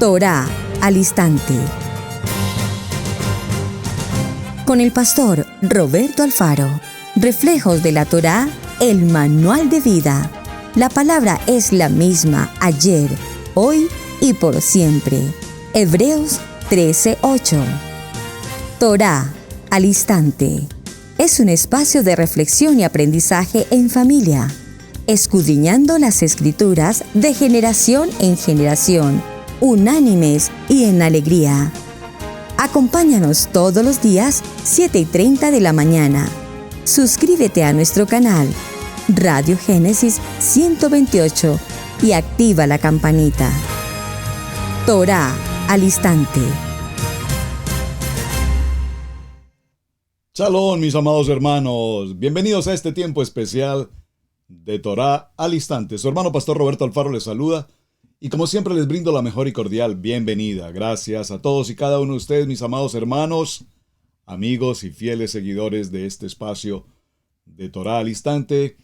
Torá al instante. Con el pastor Roberto Alfaro. Reflejos de la Torá, el manual de vida. La palabra es la misma ayer, hoy y por siempre. Hebreos 13:8. Torá al instante. Es un espacio de reflexión y aprendizaje en familia, escudriñando las Escrituras de generación en generación, unánimes y en alegría. Acompáñanos todos los días, 7:30 de la mañana. Suscríbete a nuestro canal, Radio Génesis 128, y activa la campanita. Torá al instante. Shalom, mis amados hermanos. Bienvenidos a este tiempo especial de Torá al instante. Su hermano pastor Roberto Alfaro les saluda y como siempre les brindo la mejor y cordial bienvenida. Gracias a todos y cada uno de ustedes, mis amados hermanos, amigos y fieles seguidores de este espacio de Torá al instante.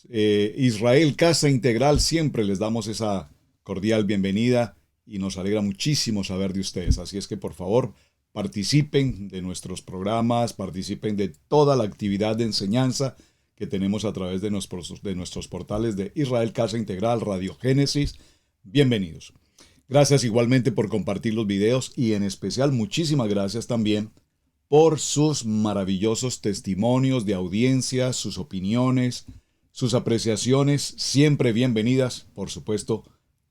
Israel Casa Integral, siempre les damos esa cordial bienvenida y nos alegra muchísimo saber de ustedes. Así es que por favor participen de nuestros programas, participen de toda la actividad de enseñanza que tenemos a través de nuestros portales de Israel Casa Integral, Radio Génesis. Bienvenidos. Gracias igualmente por compartir los videos y en especial muchísimas gracias también por sus maravillosos testimonios de audiencia, sus opiniones, sus apreciaciones, siempre bienvenidas. Por supuesto,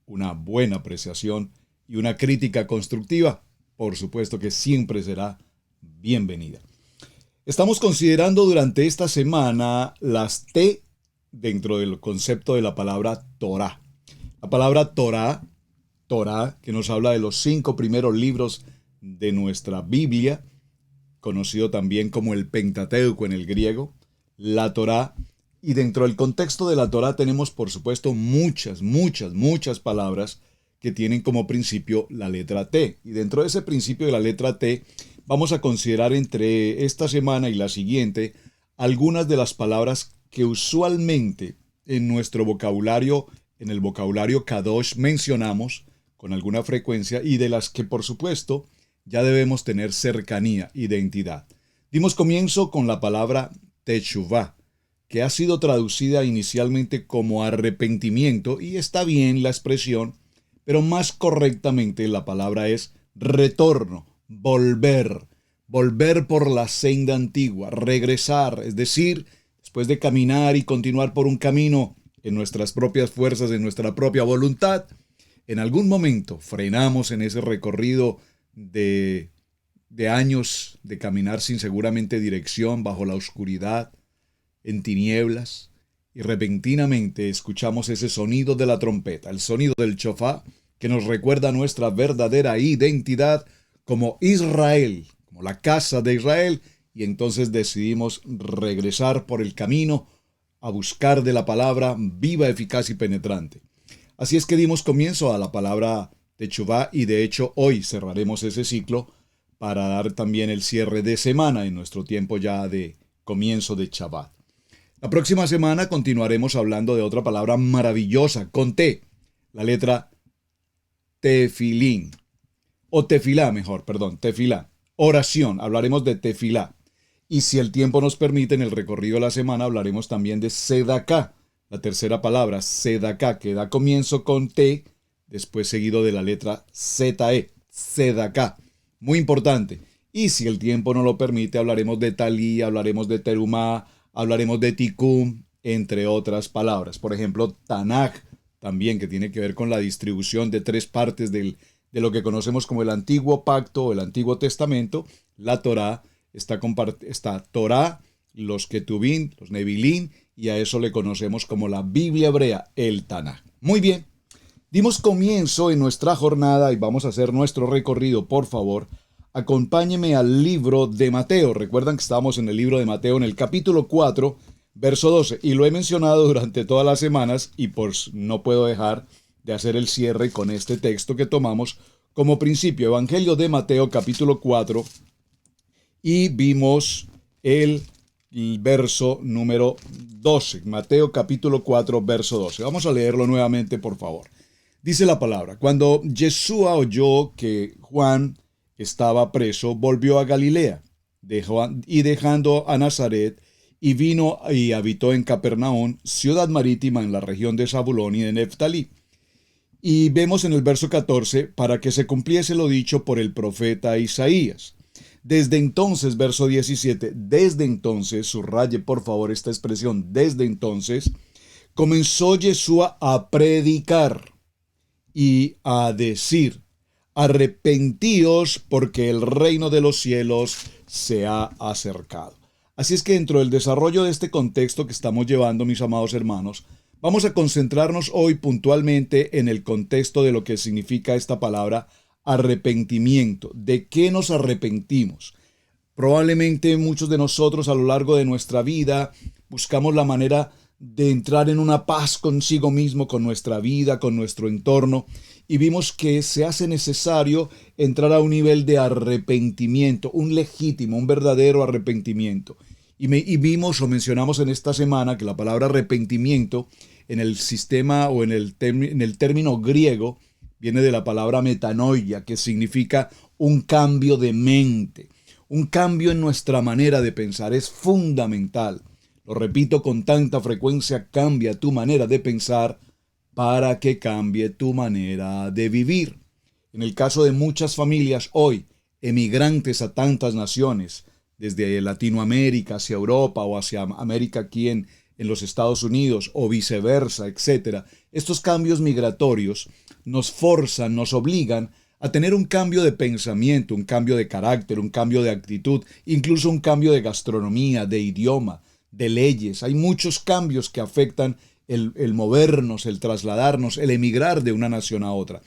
una buena apreciación y una crítica constructiva, por supuesto que siempre será bienvenida. Estamos considerando durante esta semana las T dentro del concepto de la palabra Torá. La palabra Torá, que nos habla de los 5 primeros libros de nuestra Biblia, conocido también como el Pentateuco en el griego, la Torá. Y dentro del contexto de la Torá tenemos, por supuesto, muchas palabras que tienen como principio la letra T. Y dentro de ese principio de la letra T, vamos a considerar entre esta semana y la siguiente algunas de las palabras que usualmente en nuestro vocabulario, en el vocabulario Kadosh, mencionamos con alguna frecuencia y de las que, por supuesto, ya debemos tener cercanía, identidad. Dimos comienzo con la palabra Teshuvá, que ha sido traducida inicialmente como arrepentimiento, y está bien la expresión, pero más correctamente la palabra es retorno, volver por la senda antigua, regresar, es decir, después de caminar y continuar por un camino en nuestras propias fuerzas, en nuestra propia voluntad, en algún momento frenamos en ese recorrido de años de caminar sin seguramente dirección, bajo la oscuridad, en tinieblas, y repentinamente escuchamos ese sonido de la trompeta, el sonido del shofar, que nos recuerda nuestra verdadera identidad como Israel, como la casa de Israel, y entonces decidimos regresar por el camino a buscar de la palabra viva, eficaz y penetrante. Así es que dimos comienzo a la palabra Teshuvá y de hecho hoy cerraremos ese ciclo para dar también el cierre de semana en nuestro tiempo ya de comienzo de Shabbat. La próxima semana continuaremos hablando de otra palabra maravillosa, con T, la letra Tefilín, o Tefilá mejor, Tefilá, oración, hablaremos de Tefilá. Y si el tiempo nos permite, en el recorrido de la semana hablaremos también de Sedaká, la tercera palabra, Sedaká, que da comienzo con T, después seguido de la letra ZE, Sedaká, muy importante. Y si el tiempo no lo permite, hablaremos de Talí, hablaremos de Terumá, hablaremos de Tikkun, entre otras palabras. Por ejemplo, Tanaj, también, que tiene que ver con la distribución de 3 partes de lo que conocemos como el Antiguo Pacto o el Antiguo Testamento. La Torá está Torá, los Ketubín, los Nevilín, y a eso le conocemos como la Biblia hebrea, el Tanaj. Muy bien, dimos comienzo en nuestra jornada y vamos a hacer nuestro recorrido. Por favor, acompáñeme al libro de Mateo. Recuerdan que estamos en el libro de Mateo, en el capítulo 4, verso 12, y lo he mencionado durante todas las semanas y pues no puedo dejar de hacer el cierre con este texto que tomamos como principio. Evangelio de Mateo, capítulo 4, y vimos el verso número 12. Mateo, capítulo 4, verso 12. Vamos a leerlo nuevamente, por favor. Dice la palabra, cuando Yeshua oyó que Juan estaba preso, volvió a Galilea, y dejando a Nazaret, y vino y habitó en Capernaum, ciudad marítima en la región de Zabulón y de Neftalí. Y vemos en el verso 14, para que se cumpliese lo dicho por el profeta Isaías. Desde entonces, verso 17, desde entonces, subraye por favor esta expresión, desde entonces, comenzó Yeshua a predicar y a decir, arrepentíos porque el reino de los cielos se ha acercado. Así es que dentro del desarrollo de este contexto que estamos llevando, mis amados hermanos, vamos a concentrarnos hoy puntualmente en el contexto de lo que significa esta palabra arrepentimiento. ¿De qué nos arrepentimos? Probablemente muchos de nosotros a lo largo de nuestra vida buscamos la manera de entrar en una paz consigo mismo, con nuestra vida, con nuestro entorno, y vimos que se hace necesario entrar a un nivel de arrepentimiento, un legítimo, un verdadero arrepentimiento. Y vimos o mencionamos en esta semana que la palabra arrepentimiento en el sistema o en el término griego viene de la palabra metanoia, que significa un cambio de mente, un cambio en nuestra manera de pensar. Es fundamental. Lo repito con tanta frecuencia, cambia tu manera de pensar para que cambie tu manera de vivir. En el caso de muchas familias hoy, emigrantes a tantas naciones, desde Latinoamérica hacia Europa o hacia América aquí en los Estados Unidos o viceversa, etc. Estos cambios migratorios nos forzan, nos obligan a tener un cambio de pensamiento, un cambio de carácter, un cambio de actitud, incluso un cambio de gastronomía, de idioma, de leyes. Hay muchos cambios que afectan el movernos, el trasladarnos, el emigrar de una nación a otra.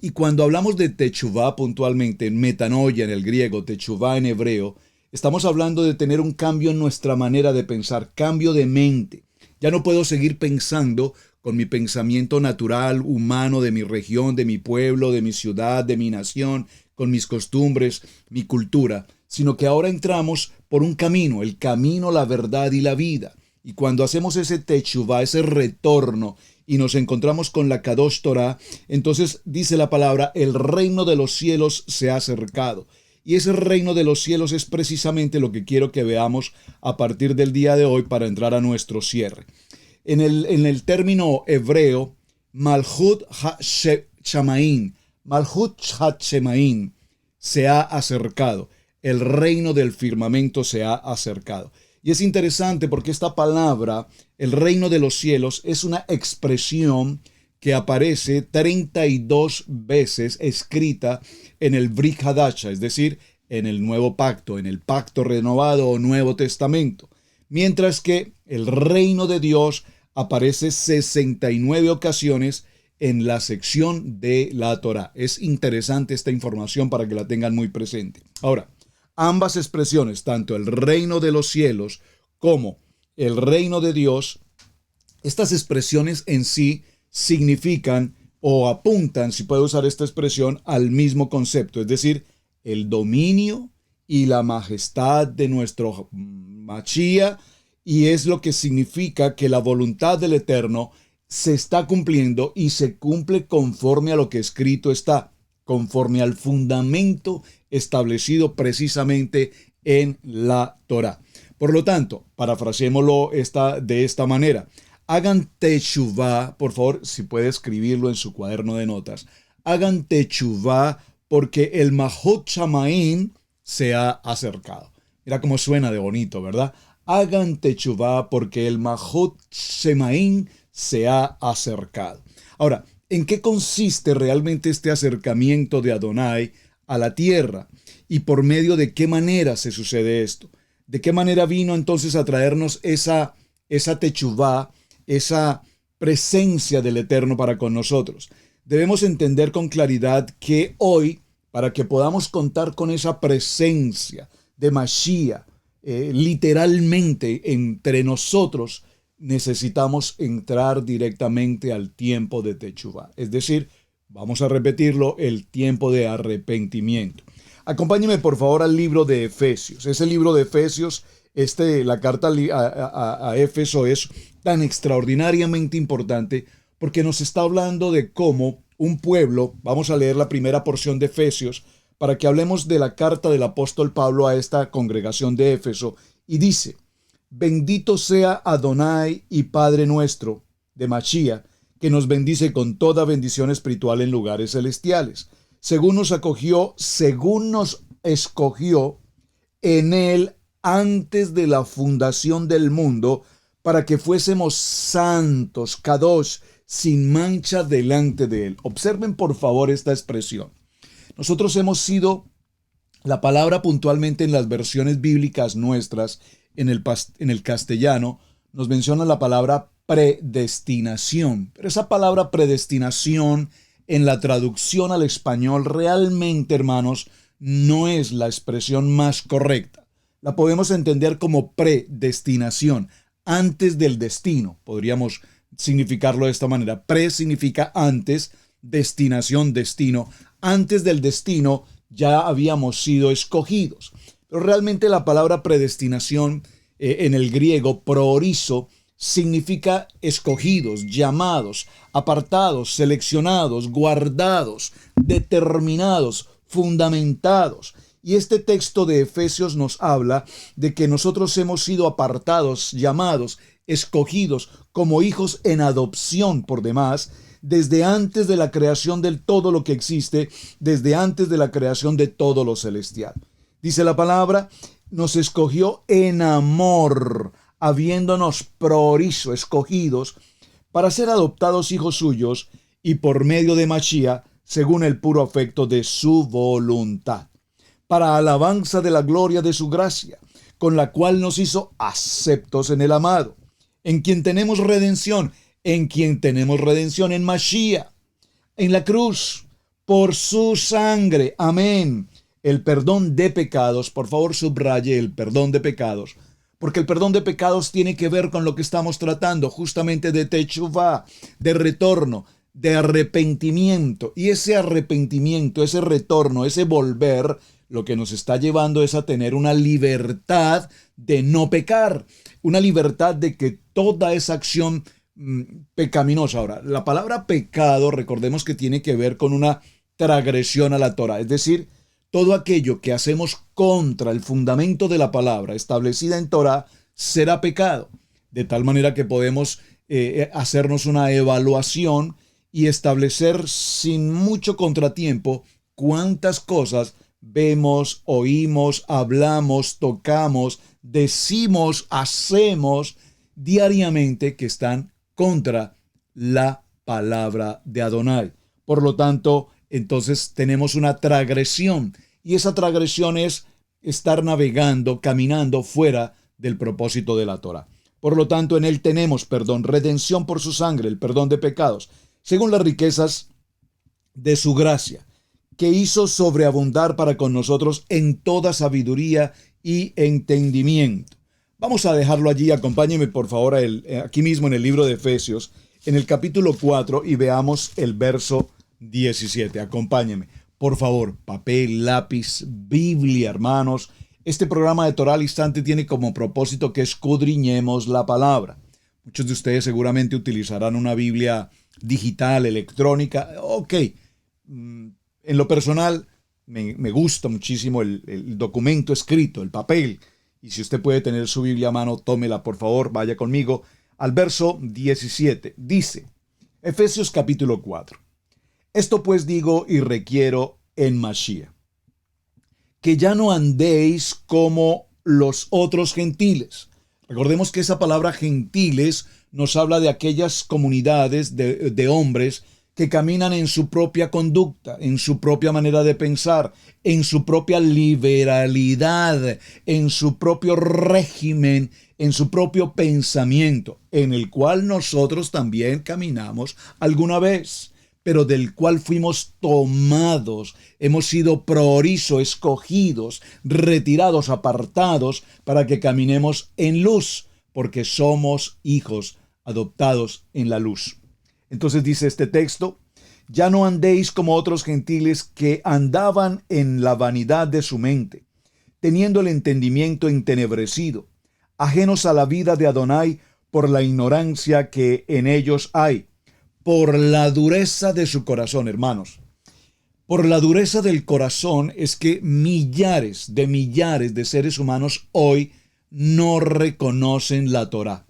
Y cuando hablamos de techuvá puntualmente, metanoia en el griego, techuvá en hebreo, estamos hablando de tener un cambio en nuestra manera de pensar, cambio de mente. Ya no puedo seguir pensando con mi pensamiento natural, humano, de mi región, de mi pueblo, de mi ciudad, de mi nación, con mis costumbres, mi cultura, sino que ahora entramos por un camino, el camino, la verdad y la vida. Y cuando hacemos ese techuvá, ese retorno, y nos encontramos con la Kadosh Torah, entonces dice la palabra, el reino de los cielos se ha acercado. Y ese reino de los cielos es precisamente lo que quiero que veamos a partir del día de hoy para entrar a nuestro cierre. En el término hebreo, Malchut HaShemaim, Malchut HaShemaim se ha acercado. El reino del firmamento se ha acercado. Y es interesante porque esta palabra, el reino de los cielos, es una expresión que aparece 32 veces escrita en el Brit Hadasha, es decir, en el Nuevo Pacto, en el Pacto Renovado o Nuevo Testamento. Mientras que el reino de Dios aparece 69 ocasiones en la sección de la Torá. Es interesante esta información para que la tengan muy presente. Ahora, ambas expresiones, tanto el reino de los cielos como el reino de Dios, estas expresiones en sí significan o apuntan, si puedo usar esta expresión, al mismo concepto, es decir, el dominio y la majestad de nuestro Mashiach, y es lo que significa que la voluntad del Eterno se está cumpliendo y se cumple conforme a lo que escrito está, conforme al fundamento establecido precisamente en la Torá. Por lo tanto, parafraseémoslo de esta manera. Hagan techuvá, por favor, si puede escribirlo en su cuaderno de notas. Hagan techuvá porque el Malchut Shamaim se ha acercado. Mira cómo suena de bonito, ¿verdad? Hagan techuvá porque el Malchut Shamaim se ha acercado. Ahora, ¿en qué consiste realmente este acercamiento de Adonai a la tierra? ¿Y por medio de qué manera se sucede esto? ¿De qué manera vino entonces a traernos esa techuvá, esa presencia del Eterno para con nosotros? Debemos entender con claridad que hoy, para que podamos contar con esa presencia de Mashiach, literalmente entre nosotros, necesitamos entrar directamente al tiempo de techuvá. Es decir, vamos a repetirlo, el tiempo de arrepentimiento. Acompáñeme por favor al libro de Efesios. Ese libro de Efesios, la carta a Éfeso es tan extraordinariamente importante porque nos está hablando de cómo un pueblo. Vamos a leer la primera porción de Efesios para que hablemos de la carta del apóstol Pablo a esta congregación de Éfeso. Y dice: bendito sea Adonai y Padre nuestro, de Mashiach, que nos bendice con toda bendición espiritual en lugares celestiales, según nos escogió en él antes de la fundación del mundo, para que fuésemos santos, kadosh, sin mancha delante de él. Observen por favor esta expresión. Nosotros hemos sido, la palabra puntualmente en las versiones bíblicas nuestras, en el castellano, nos menciona la palabra predestinación. Pero esa palabra predestinación en la traducción al español realmente, hermanos, no es la expresión más correcta. La podemos entender como predestinación, antes del destino. Podríamos significarlo de esta manera. Pre significa antes, destinación, destino. Antes del destino ya habíamos sido escogidos. Pero realmente la palabra predestinación en el griego, proorizo, significa escogidos, llamados, apartados, seleccionados, guardados, determinados, fundamentados. Y este texto de Efesios nos habla de que nosotros hemos sido apartados, llamados, escogidos como hijos en adopción por demás, desde antes de la creación de todo lo que existe, desde antes de la creación de todo lo celestial. Dice la palabra, nos escogió en amor, habiéndonos proorizo, escogidos, para ser adoptados hijos suyos y por medio de Mashiach, según el puro afecto de su voluntad, para alabanza de la gloria de su gracia, con la cual nos hizo aceptos en el amado, en quien tenemos redención, en Mashiach, en la cruz, por su sangre, amén, el perdón de pecados. Por favor, subraye el perdón de pecados, porque el perdón de pecados tiene que ver con lo que estamos tratando, justamente de techuvá, de retorno, de arrepentimiento. Y ese arrepentimiento, ese retorno, ese volver, lo que nos está llevando es a tener una libertad de no pecar, una libertad de que toda esa acción pecaminosa. Ahora, la palabra pecado, recordemos que tiene que ver con una transgresión a la Torah, es decir, todo aquello que hacemos contra el fundamento de la palabra establecida en Torah será pecado. De tal manera que podemos hacernos una evaluación y establecer sin mucho contratiempo cuántas cosas vemos, oímos, hablamos, tocamos, decimos, hacemos diariamente que están contra la palabra de Adonai. Por lo tanto, entonces tenemos una transgresión, y esa transgresión es estar navegando, caminando fuera del propósito de la Torah. Por lo tanto, en él tenemos perdón, redención por su sangre, el perdón de pecados, según las riquezas de su gracia, que hizo sobreabundar para con nosotros en toda sabiduría y entendimiento. Vamos a dejarlo allí. Acompáñenme por favor aquí mismo en el libro de Efesios, en el capítulo 4, y veamos el verso 17. Acompáñenme, por favor, papel, lápiz, Biblia, hermanos. Este programa de Torah al Instante tiene como propósito que escudriñemos la palabra. Muchos de ustedes seguramente utilizarán una Biblia digital, electrónica. Ok, en lo personal me gusta muchísimo el documento escrito, el papel. Y si usted puede tener su Biblia a mano, tómela por favor, vaya conmigo al verso 17. Dice, Efesios capítulo 4. Esto pues digo y requiero en Mashiach, que ya no andéis como los otros gentiles. Recordemos que esa palabra gentiles nos habla de aquellas comunidades de hombres que caminan en su propia conducta, en su propia manera de pensar, en su propia liberalidad, en su propio régimen, en su propio pensamiento, en el cual nosotros también caminamos alguna vez, pero del cual fuimos tomados, hemos sido proorizo, escogidos, retirados, apartados, para que caminemos en luz, porque somos hijos adoptados en la luz. Entonces dice este texto, ya no andéis como otros gentiles que andaban en la vanidad de su mente, teniendo el entendimiento entenebrecido, ajenos a la vida de Adonai por la ignorancia que en ellos hay, por la dureza de su corazón, hermanos. Por la dureza del corazón es que millares de seres humanos hoy no reconocen la Torá.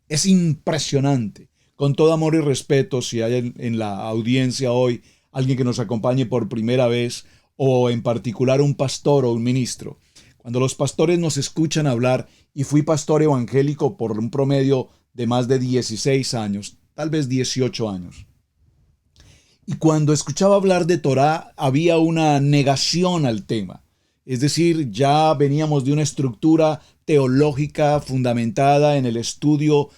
Es impresionante. Con todo amor y respeto, si hay en la audiencia hoy alguien que nos acompañe por primera vez, o en particular un pastor o un ministro. Cuando los pastores nos escuchan hablar, y fui pastor evangélico por un promedio de más de 16 años, tal vez 18 años. Y cuando escuchaba hablar de Torá, había una negación al tema. Es decir, ya veníamos de una estructura teológica fundamentada en el estudio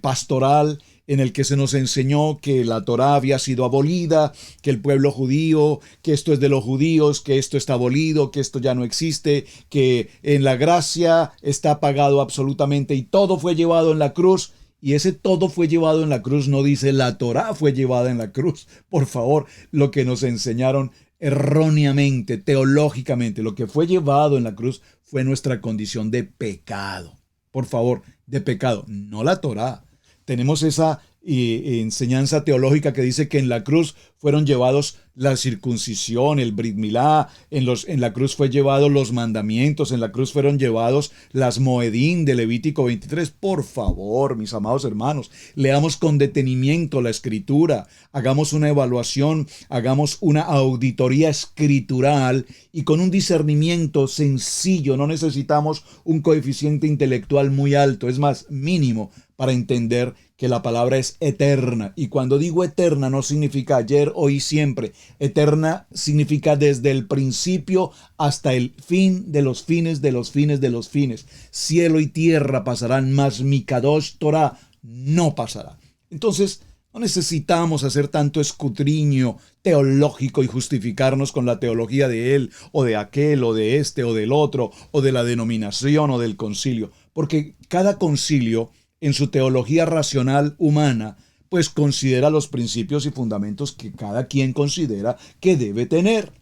pastoral, en el que se nos enseñó que la Torá había sido abolida, que el pueblo judío, que esto es de los judíos, que esto está abolido, que esto ya no existe, que en la gracia está pagado absolutamente y todo fue llevado en la cruz. Y ese todo fue llevado en la cruz no dice la Torá fue llevada en la cruz. Por favor, lo que nos enseñaron erróneamente, teológicamente, lo que fue llevado en la cruz fue nuestra condición de pecado. Por favor, de pecado, no la Torá. Tenemos esa enseñanza teológica que dice que en la cruz fueron llevados la circuncisión, el Brit Milá, en la cruz fue llevados los mandamientos, en la cruz fueron llevados las Moedín de Levítico 23. Por favor, mis amados hermanos, leamos con detenimiento la escritura, hagamos una evaluación, hagamos una auditoría escritural y con un discernimiento sencillo. No necesitamos un coeficiente intelectual muy alto, es más, mínimo, para entender que la palabra es eterna. Y cuando digo eterna no significa ayer, hoy y siempre. Eterna significa desde el principio hasta el fin de los fines de los fines de los fines. Cielo y tierra pasarán, mas mi Kadosh Torah no pasará. Entonces, no necesitamos hacer tanto escudriño teológico y justificarnos con la teología de él, o de aquel, o de este, o del otro, o de la denominación, o del concilio. Porque cada concilio, en su teología racional humana, pues considera los principios y fundamentos que cada quien considera que debe tener.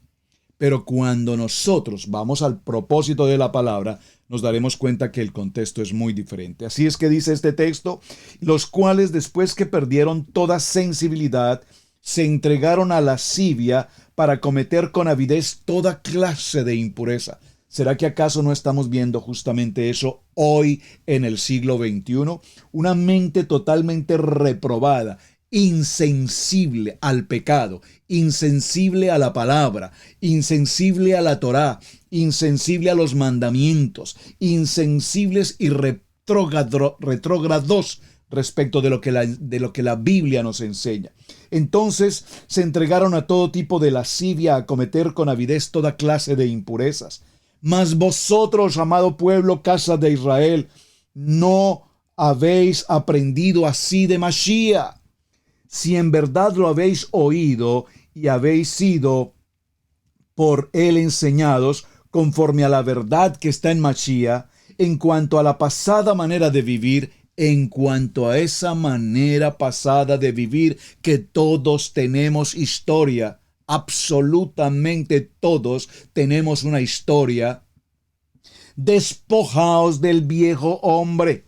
Pero cuando nosotros vamos al propósito de la palabra, nos daremos cuenta que el contexto es muy diferente. Así es que dice este texto, los cuales después que perdieron toda sensibilidad, se entregaron a lascivia para cometer con avidez toda clase de impureza. ¿Será que acaso no estamos viendo justamente eso hoy en el siglo XXI? Una mente totalmente reprobada, insensible al pecado, insensible a la palabra, insensible a la Torá, insensible a los mandamientos, insensibles y retrógrados respecto de lo que la Biblia nos enseña. Entonces se entregaron a todo tipo de lascivia, a cometer con avidez toda clase de impurezas. Mas vosotros, amado pueblo, casa de Israel, no habéis aprendido así de Mashiach. Si en verdad lo habéis oído y habéis sido por él enseñados conforme a la verdad que está en Mashiach, en cuanto a la pasada manera de vivir, en cuanto a esa manera pasada de vivir que todos tenemos historia, absolutamente todos tenemos una historia. Despojaos del viejo hombre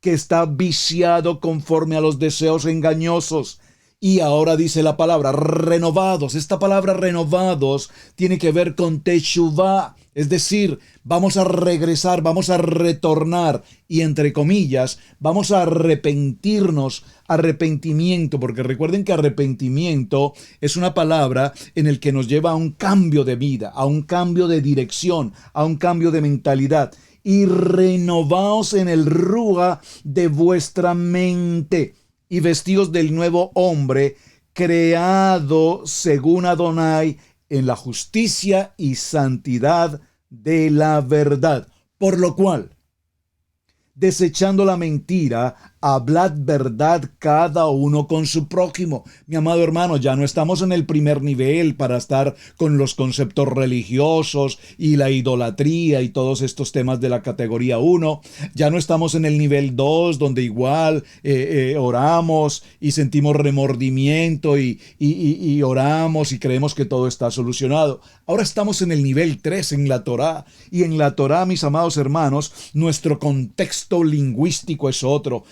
que está viciado conforme a los deseos engañosos. Y ahora dice la palabra renovados. Esta palabra renovados tiene que ver con teshuvá. Es decir, vamos a regresar, vamos a retornar y entre comillas, vamos a arrepentirnos, arrepentimiento, porque recuerden que arrepentimiento es una palabra en el que nos lleva a un cambio de vida, a un cambio de dirección, a un cambio de mentalidad. Y renovaos en el ruaj de vuestra mente y vestíos del nuevo hombre, creado según Adonai, en la justicia y santidad de la verdad. Por lo cual, desechando la mentira, hablad verdad cada uno con su prójimo. Mi amado hermano, ya no estamos en el primer nivel para estar con los conceptos religiosos y la idolatría y todos estos temas de la categoría 1. Ya no estamos en el nivel 2, donde igual oramos y sentimos remordimiento y oramos y creemos que todo está solucionado. Ahora estamos en el nivel 3, en la Torá. Y en la Torá, mis amados hermanos, nuestro contexto lingüístico es otro.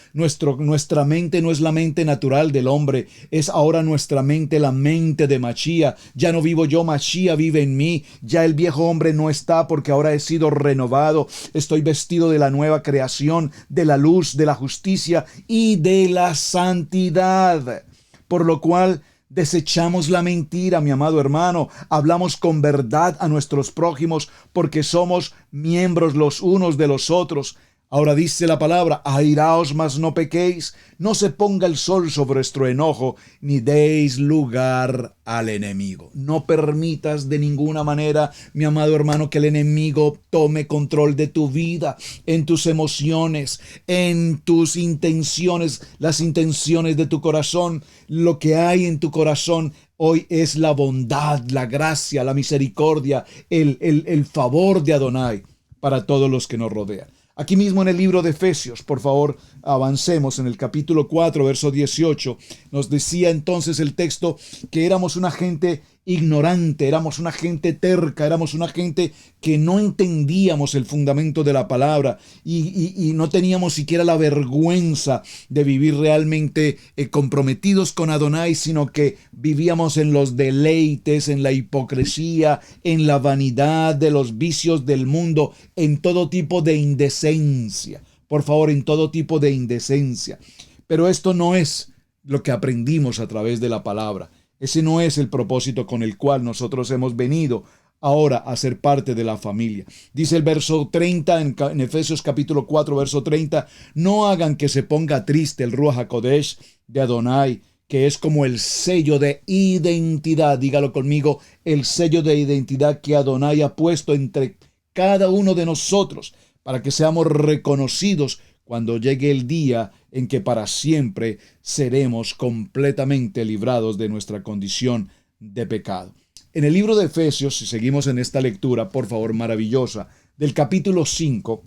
Nuestra mente no es la mente natural del hombre, es ahora nuestra mente la mente de Mashiach. Ya no vivo yo, Mashiach vive en mí. Ya el viejo hombre no está porque ahora he sido renovado. Estoy vestido de la nueva creación, de la luz, de la justicia y de la santidad. Por lo cual desechamos la mentira, mi amado hermano. Hablamos con verdad a nuestros prójimos porque somos miembros los unos de los otros. Ahora dice la palabra, airaos, mas no pequéis, no se ponga el sol sobre vuestro enojo, ni deis lugar al enemigo. No permitas de ninguna manera, mi amado hermano, que el enemigo tome control de tu vida, en tus emociones, en tus intenciones, las intenciones de tu corazón. Lo que hay en tu corazón hoy es la bondad, la gracia, la misericordia, el favor de Adonai para todos los que nos rodean. Aquí mismo en el libro de Efesios, por favor, avancemos en el capítulo 4, verso 18. Nos decía entonces el texto que éramos una gente ignorante, éramos una gente terca, éramos una gente que no entendíamos el fundamento de la palabra y no teníamos siquiera la vergüenza de vivir realmente comprometidos con Adonai, sino que vivíamos en los deleites, en la hipocresía, en la vanidad de los vicios del mundo, en todo tipo de indecencia. Por favor, en todo tipo de indecencia. Pero esto no es lo que aprendimos a través de la palabra. Ese no es el propósito con el cual nosotros hemos venido ahora a ser parte de la familia. Dice el verso 30 en Efesios capítulo 4, verso 30, no hagan que se ponga triste el Ruach HaKodesh de Adonai, que es como el sello de identidad. Dígalo conmigo, el sello de identidad que Adonai ha puesto entre cada uno de nosotros para que seamos reconocidos cuando llegue el día en que para siempre seremos completamente librados de nuestra condición de pecado. En el libro de Efesios, si seguimos en esta lectura, por favor, maravillosa, del capítulo 5,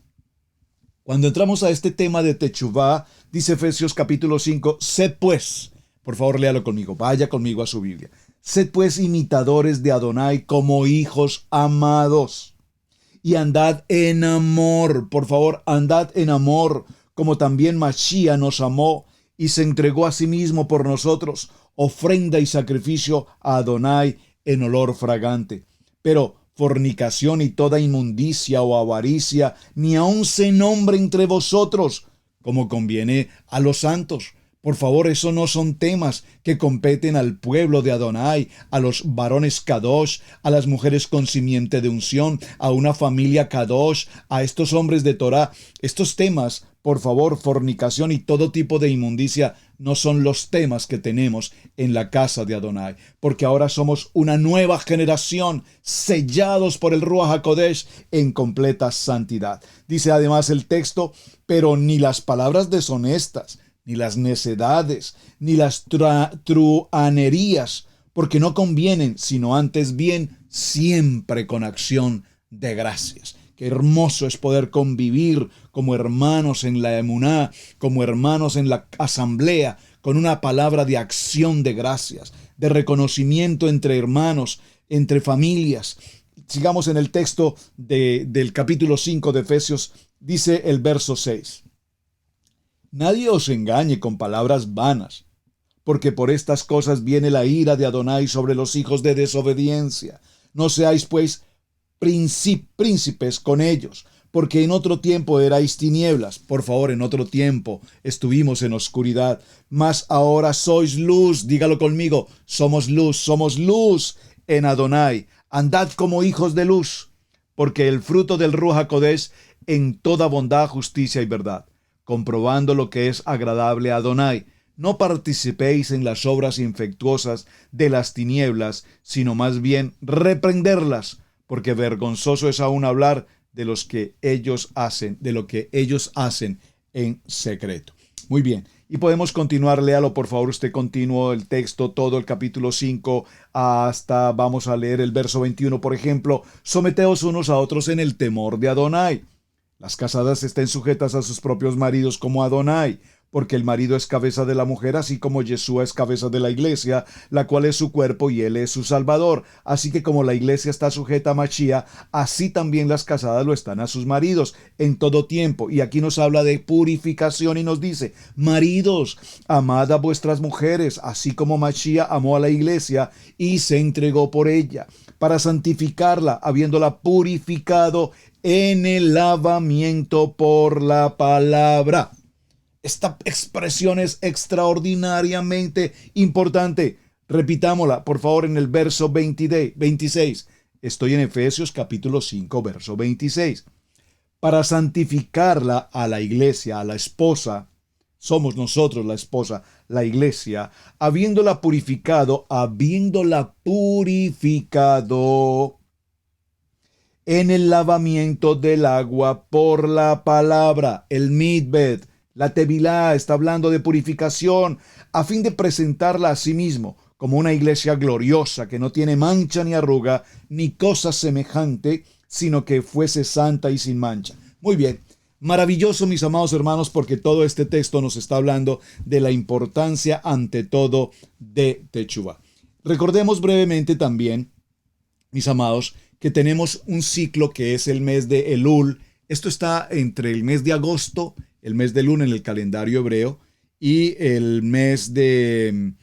cuando entramos a este tema de Techuvá, dice Efesios capítulo 5, sed pues, por favor léalo conmigo, vaya conmigo a su Biblia, sed pues imitadores de Adonai como hijos amados. Y andad en amor, por favor, andad en amor, como también Mashiach nos amó y se entregó a sí mismo por nosotros, ofrenda y sacrificio a Adonai en olor fragante. Pero fornicación y toda inmundicia o avaricia, ni aun se nombre entre vosotros, como conviene a los santos. Por favor, eso no son temas que competen al pueblo de Adonai, a los varones Kadosh, a las mujeres con simiente de unción, a una familia Kadosh, a estos hombres de Torah. Estos temas, por favor, fornicación y todo tipo de inmundicia, no son los temas que tenemos en la casa de Adonai, porque ahora somos una nueva generación, sellados por el Ruach HaKodesh en completa santidad. Dice además el texto, pero ni las palabras deshonestas, ni las necedades, ni las truhanerías, porque no convienen, sino antes bien, siempre con acción de gracias. Qué hermoso es poder convivir como hermanos en la emuná, como hermanos en la asamblea, con una palabra de acción de gracias, de reconocimiento entre hermanos, entre familias. Sigamos en el texto del capítulo 5 de Efesios, dice el verso 6. Nadie os engañe con palabras vanas, porque por estas cosas viene la ira de Adonai sobre los hijos de desobediencia. No seáis, pues, príncipes con ellos, porque en otro tiempo erais tinieblas. Por favor, en otro tiempo estuvimos en oscuridad, mas ahora sois luz. Dígalo conmigo, somos luz en Adonai. Andad como hijos de luz, porque el fruto del Ruach HaKodesh en toda bondad, justicia y verdad, comprobando lo que es agradable a Adonai. No participéis en las obras infectuosas de las tinieblas, sino más bien reprenderlas, porque vergonzoso es aún hablar de lo que ellos hacen en secreto. Muy bien, y podemos continuar, léalo por favor usted continuo el texto, todo el capítulo 5, hasta vamos a leer el verso 21, por ejemplo, someteos unos a otros en el temor de Adonai. Las casadas estén sujetas a sus propios maridos como Adonai, porque el marido es cabeza de la mujer, así como Yeshua es cabeza de la iglesia, la cual es su cuerpo y él es su salvador. Así que como la iglesia está sujeta a Mashiach, así también las casadas lo están a sus maridos en todo tiempo. Y aquí nos habla de purificación y nos dice: maridos, amad a vuestras mujeres, así como Mashiach amó a la iglesia y se entregó por ella, para santificarla, habiéndola purificado en el lavamiento por la palabra. Esta expresión es extraordinariamente importante. Repitámosla, por favor, en el verso 26. Estoy en Efesios capítulo 5, verso 26. Para santificarla a la iglesia, a la esposa, somos nosotros la esposa, la iglesia, habiéndola purificado en el lavamiento del agua por la palabra, el midbed. La Tevilá está hablando de purificación a fin de presentarla a sí mismo como una iglesia gloriosa que no tiene mancha ni arruga ni cosa semejante, sino que fuese santa y sin mancha. Muy bien, maravilloso, mis amados hermanos, porque todo este texto nos está hablando de la importancia ante todo de Techuvá. Recordemos brevemente también, mis amados, que tenemos un ciclo que es el mes de Elul. Esto está entre el mes de agosto, el mes de Elul en el calendario hebreo, y el mes de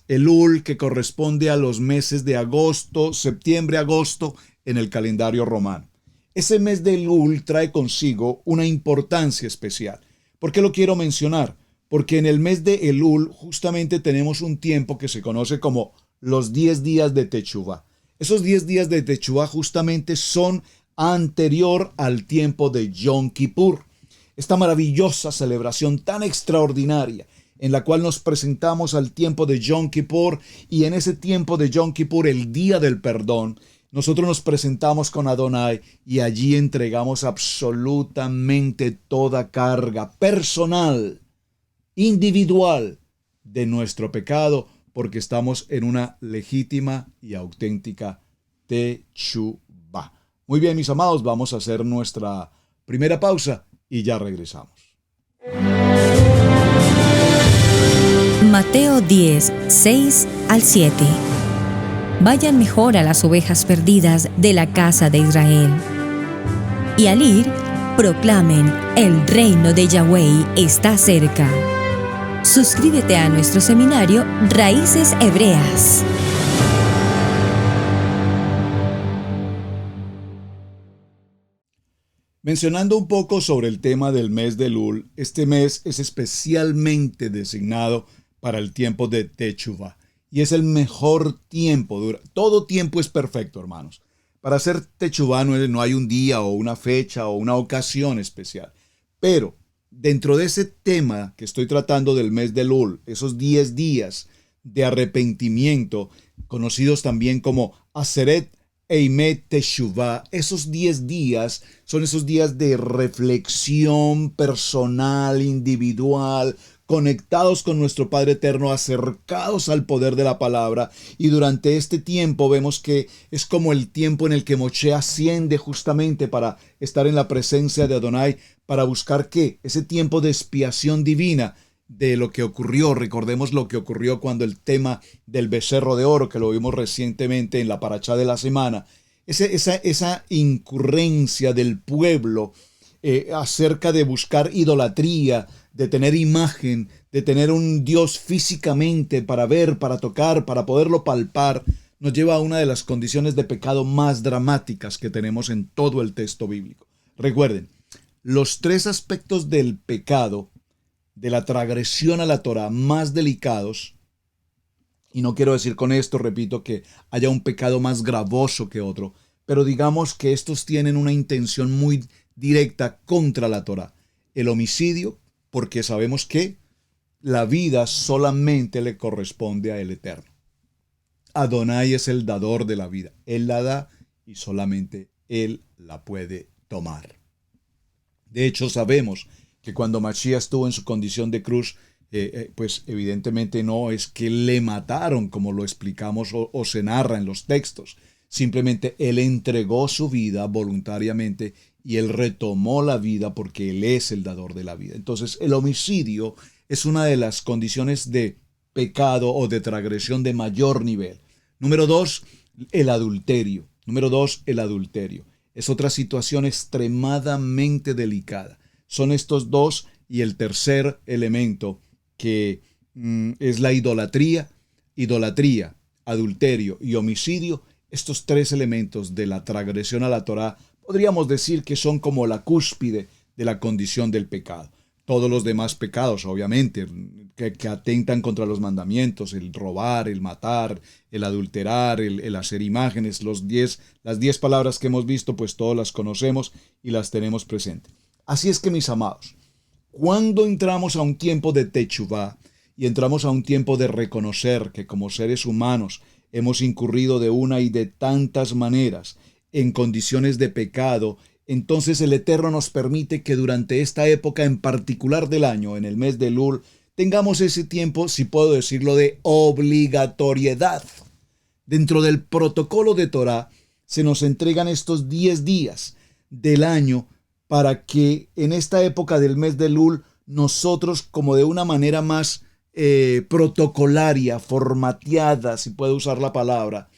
Elul, que corresponde a los meses de agosto, septiembre, agosto, en el calendario romano. Ese mes de Elul trae consigo una importancia especial. ¿Por qué lo quiero mencionar? Porque en el mes de Elul justamente tenemos un tiempo que se conoce como los 10 días de Techuvá. Esos 10 días de Techuvá justamente son anterior al tiempo de Yom Kippur. Esta maravillosa celebración tan extraordinaria en la cual nos presentamos al tiempo de Yom Kippur, y en ese tiempo de Yom Kippur, el día del perdón, nosotros nos presentamos con Adonai y allí entregamos absolutamente toda carga personal, individual de nuestro pecado, porque estamos en una legítima y auténtica Techuvá. Muy bien, mis amados, vamos a hacer nuestra primera pausa y ya regresamos. Mateo 10, 6 al 7. Vayan mejor a las ovejas perdidas de la casa de Israel. Y al ir, proclamen: el reino de Yahweh está cerca. Suscríbete a nuestro seminario Raíces Hebreas. Mencionando un poco sobre el tema del mes de Elul, este mes es especialmente designado para el tiempo de Techuvá. Y es el mejor tiempo. Todo tiempo es perfecto, hermanos. Para hacer Techuvá no hay un día o una fecha o una ocasión especial. Pero dentro de ese tema que estoy tratando del mes de Elul, esos 10 días de arrepentimiento, conocidos también como Aseret Eimet Teshuvah, esos 10 días son esos días de reflexión personal, individual, conectados con nuestro Padre Eterno, acercados al poder de la palabra. Y durante este tiempo vemos que es como el tiempo en el que Moshe asciende justamente para estar en la presencia de Adonai, para buscar ¿qué? Ese tiempo de expiación divina de lo que ocurrió. Recordemos lo que ocurrió cuando el tema del becerro de oro, que lo vimos recientemente en la parashá de la semana, esa incurrencia del pueblo acerca de buscar idolatría, de tener imagen, de tener un Dios físicamente para ver, para tocar, para poderlo palpar, nos lleva a una de las condiciones de pecado más dramáticas que tenemos en todo el texto bíblico. Recuerden, los 3 aspectos del pecado, de la transgresión a la Torah, más delicados, y no quiero decir con esto, repito, que haya un pecado más gravoso que otro, pero digamos que estos tienen una intención muy directa contra la Torah. El homicidio, porque sabemos que la vida solamente le corresponde a el Eterno. Adonai es el dador de la vida. Él la da y solamente Él la puede tomar. De hecho, sabemos que cuando Mashiach estuvo en su condición de cruz, pues evidentemente no es que le mataron como lo explicamos o se narra en los textos. Simplemente Él entregó su vida voluntariamente y Él retomó la vida porque Él es el dador de la vida. Entonces el homicidio es una de las condiciones de pecado o de transgresión de mayor nivel. Número dos, el adulterio. Número dos, el adulterio. Es otra situación extremadamente delicada. Son estos dos, y el tercer elemento que es la idolatría, adulterio y homicidio. Estos tres elementos de la transgresión a la Torá podríamos decir que son como la cúspide de la condición del pecado. Todos los demás pecados, obviamente, que atentan contra los mandamientos, el robar, el matar, el adulterar, el hacer imágenes, las 10 palabras que hemos visto, pues todas las conocemos y las tenemos presentes. Así es que, mis amados, cuando entramos a un tiempo de techuvá y entramos a un tiempo de reconocer que como seres humanos hemos incurrido de una y de tantas maneras en condiciones de pecado, entonces el Eterno nos permite que durante esta época en particular del año, en el mes de Elul, tengamos ese tiempo, si puedo decirlo, de obligatoriedad. Dentro del protocolo de Torá se nos entregan estos 10 días del año para que en esta época del mes de Elul nosotros, como de una manera más protocolaria, formateada, si puedo usar la palabra,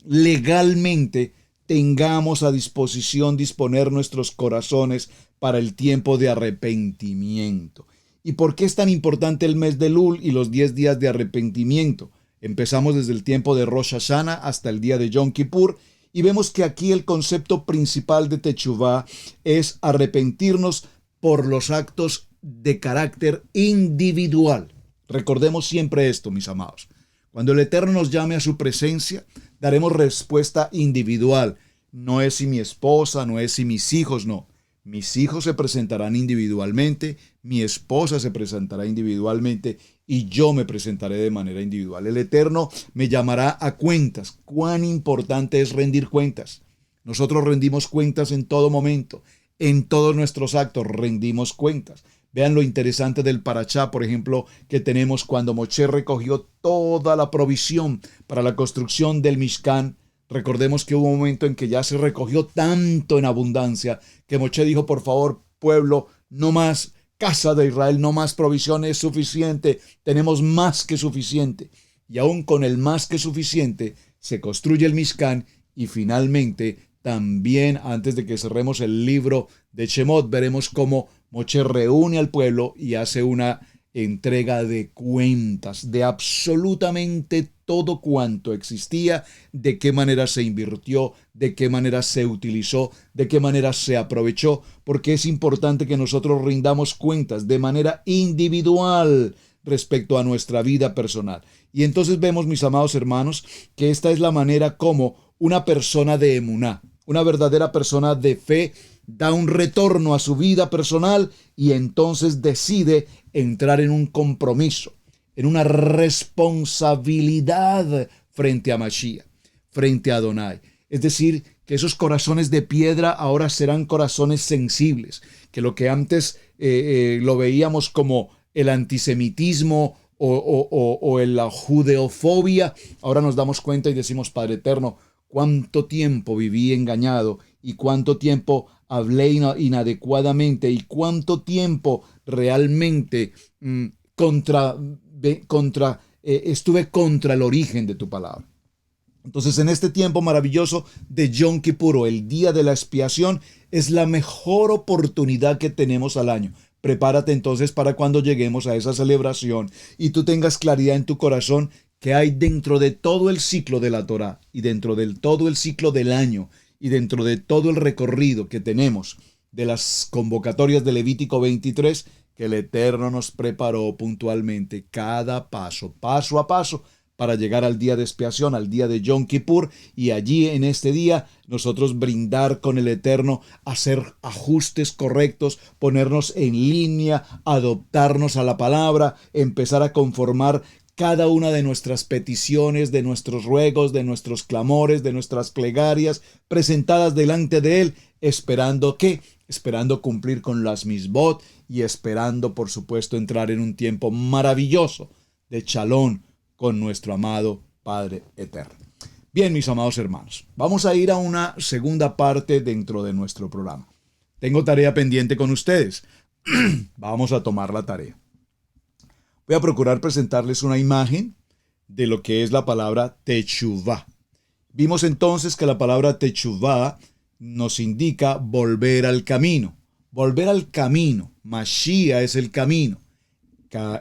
legalmente tengamos a disposición disponer nuestros corazones para el tiempo de arrepentimiento. ¿Y por qué es tan importante el mes de Elul y los 10 días de arrepentimiento? Empezamos desde el tiempo de Rosh Hashanah hasta el día de Yom Kippur y vemos que aquí el concepto principal de Techuvá es arrepentirnos por los actos de carácter individual. Recordemos siempre esto, mis amados. Cuando el Eterno nos llame a su presencia, daremos respuesta individual. No es si mi esposa, no es si mis hijos, no. Mis hijos se presentarán individualmente, mi esposa se presentará individualmente y yo me presentaré de manera individual. El Eterno me llamará a cuentas. ¿Cuán importante es rendir cuentas? Nosotros rendimos cuentas en todo momento. En todos nuestros actos rendimos cuentas. Vean lo interesante del parachá, por ejemplo, que tenemos cuando Moshe recogió toda la provisión para la construcción del Mishkan. Recordemos que hubo un momento en que ya se recogió tanto en abundancia que Moshe dijo, por favor, pueblo, no más, casa de Israel, no más provisión, es suficiente, tenemos más que suficiente. Y aún con el más que suficiente se construye el Mishkan y finalmente también antes de que cerremos el libro de Shemot veremos cómo Moshe reúne al pueblo y hace una entrega de cuentas de absolutamente todo cuanto existía, de qué manera se invirtió, de qué manera se utilizó, de qué manera se aprovechó, porque es importante que nosotros rindamos cuentas de manera individual respecto a nuestra vida personal. Y entonces vemos, mis amados hermanos, que esta es la manera como una persona de emuná, una verdadera persona de fe, da un retorno a su vida personal y entonces decide entrar en un compromiso, en una responsabilidad frente a Mashiach, frente a Adonai. Es decir, que esos corazones de piedra ahora serán corazones sensibles, que lo que antes lo veíamos como el antisemitismo o la judeofobia, ahora nos damos cuenta y decimos, Padre Eterno, cuánto tiempo viví engañado y cuánto tiempo hablé inadecuadamente y cuánto tiempo realmente estuve contra el origen de tu palabra. Entonces, en este tiempo maravilloso de Yom Kippur, el día de la expiación, es la mejor oportunidad que tenemos al año. Prepárate entonces para cuando lleguemos a esa celebración y tú tengas claridad en tu corazón que hay dentro de todo el ciclo de la Torá y dentro de todo el ciclo del año y dentro de todo el recorrido que tenemos de las convocatorias de Levítico 23, que el Eterno nos preparó puntualmente cada paso, paso a paso, para llegar al día de expiación, al día de Yom Kippur, y allí en este día nosotros brindar con el Eterno, hacer ajustes correctos, ponernos en línea, adoptarnos a la palabra, empezar a conformar cada una de nuestras peticiones, de nuestros ruegos, de nuestros clamores, de nuestras plegarias, presentadas delante de Él, esperando ¿qué? Esperando cumplir con las misbot y esperando, por supuesto, entrar en un tiempo maravilloso de Shalom con nuestro amado Padre Eterno. Bien, mis amados hermanos, vamos a ir a una segunda parte dentro de nuestro programa. Tengo tarea pendiente con ustedes. Vamos a tomar la tarea. Voy a procurar presentarles una imagen de lo que es la palabra techuvá. Vimos entonces que la palabra techuvá nos indica volver al camino. Volver al camino. Mashiach es el camino.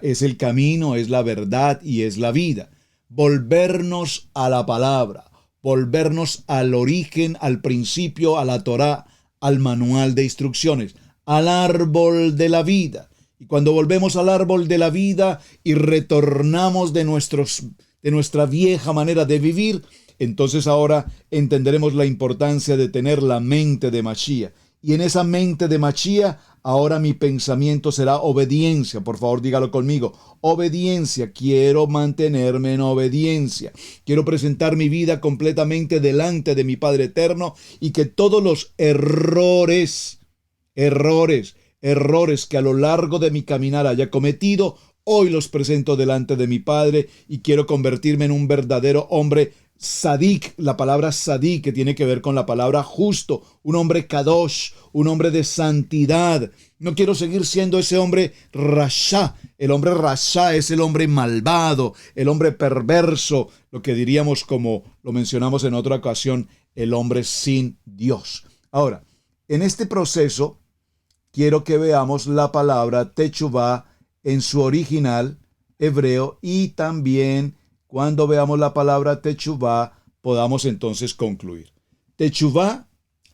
Es el camino, es la verdad y es la vida. Volvernos a la palabra, volvernos al origen, al principio, a la Torá, al manual de instrucciones, al árbol de la vida. Y cuando volvemos al árbol de la vida y retornamos de nuestra vieja manera de vivir, entonces ahora entenderemos la importancia de tener la mente de Mashiach. Y en esa mente de Mashiach, ahora mi pensamiento será obediencia. Por favor, dígalo conmigo. Obediencia. Quiero mantenerme en obediencia. Quiero presentar mi vida completamente delante de mi Padre Eterno y que todos los errores que a lo largo de mi caminar haya cometido, hoy los presento delante de mi Padre y quiero convertirme en un verdadero hombre Sadik, la palabra sadik que tiene que ver con la palabra justo, un hombre kadosh, un hombre de santidad. No quiero seguir siendo ese hombre rasha. El hombre rasha es el hombre malvado, el hombre perverso, lo que diríamos, como lo mencionamos en otra ocasión, el hombre sin Dios. Ahora, en este proceso quiero que veamos la palabra techuvá en su original hebreo y también cuando veamos la palabra techuvá, podamos entonces concluir. Techuvá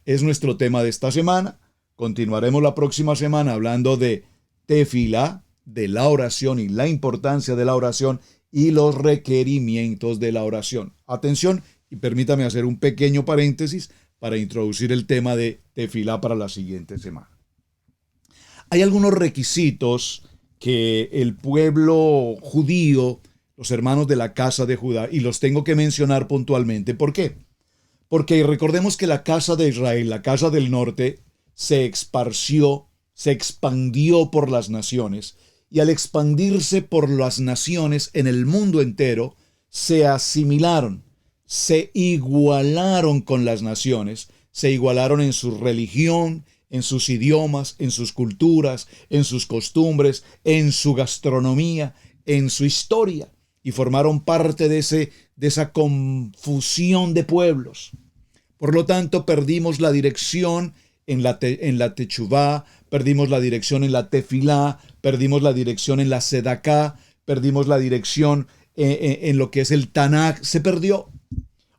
es nuestro tema de esta semana. Continuaremos la próxima semana hablando de tefilá, de la oración y la importancia de la oración y los requerimientos de la oración. Atención, y permítame hacer un pequeño paréntesis para introducir el tema de tefilá para la siguiente semana. Hay algunos requisitos que el pueblo judío, los hermanos de la casa de Judá, y los tengo que mencionar puntualmente. ¿Por qué? Porque recordemos que la casa de Israel, la casa del norte, se expandió por las naciones, y al expandirse por las naciones en el mundo entero, se asimilaron, se igualaron con las naciones, se igualaron en su religión, en sus idiomas, en sus culturas, en sus costumbres, en su gastronomía, en su historia. Y formaron parte de esa confusión de pueblos. Por lo tanto, perdimos la dirección en la techuvá, perdimos la dirección en la tefilá, perdimos la dirección en la sedaká, perdimos la dirección en lo que es el Tanakh, se perdió.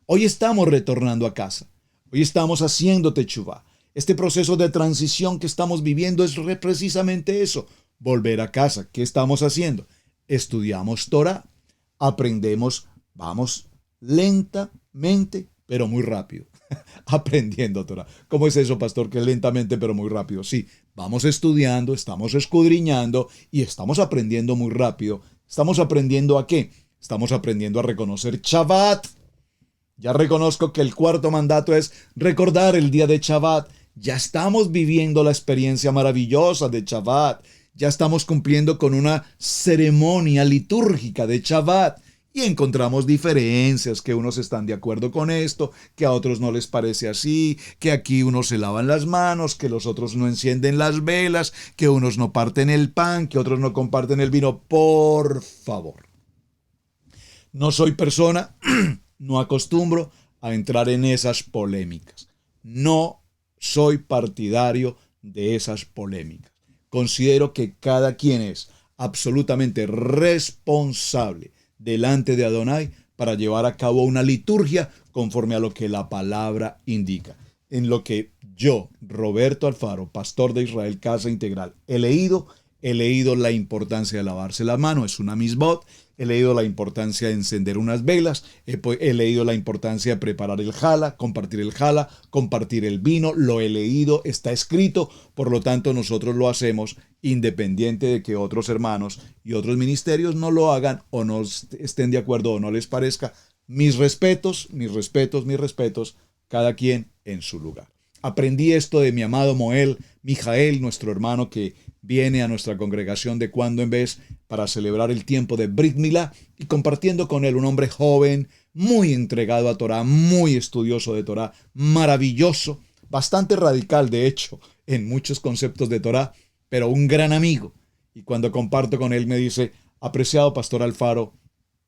Hoy estamos retornando a casa, hoy estamos haciendo techuvá. Este proceso de transición que estamos viviendo es precisamente eso, volver a casa. ¿Qué estamos haciendo? Estudiamos Torah. Aprendemos, vamos lentamente, pero muy rápido, aprendiendo Torah. ¿Cómo es eso, pastor? Que lentamente, pero muy rápido. Sí, vamos estudiando, estamos escudriñando y estamos aprendiendo muy rápido. ¿Estamos aprendiendo a qué? Estamos aprendiendo a reconocer Shabbat. Ya reconozco que el cuarto mandato es recordar el día de Shabbat. Ya estamos viviendo la experiencia maravillosa de Shabbat. Ya estamos cumpliendo con una ceremonia litúrgica de Shabbat y encontramos diferencias, que unos están de acuerdo con esto, que a otros no les parece así, que aquí unos se lavan las manos, que los otros no encienden las velas, que unos no parten el pan, que otros no comparten el vino. Por favor, no soy persona, no acostumbro a entrar en esas polémicas. No soy partidario de esas polémicas. Considero que cada quien es absolutamente responsable delante de Adonai para llevar a cabo una liturgia conforme a lo que la palabra indica. En lo que yo, Roberto Alfaro, pastor de Israel Casa Integral, he leído la importancia de lavarse las manos, es una misbot. He leído la importancia de encender unas velas, he leído la importancia de preparar el jala, compartir el vino, lo he leído, está escrito, por lo tanto nosotros lo hacemos independiente de que otros hermanos y otros ministerios no lo hagan o no estén de acuerdo o no les parezca. Mis respetos, cada quien en su lugar. Aprendí esto de mi amado Mijael, nuestro hermano que viene a nuestra congregación de cuando en vez para celebrar el tiempo de Brit Milá y compartiendo con él un hombre joven, muy entregado a Torah, muy estudioso de Torah, maravilloso, bastante radical de hecho en muchos conceptos de Torah, pero un gran amigo. Y cuando comparto con él me dice, Apreciado Pastor Alfaro,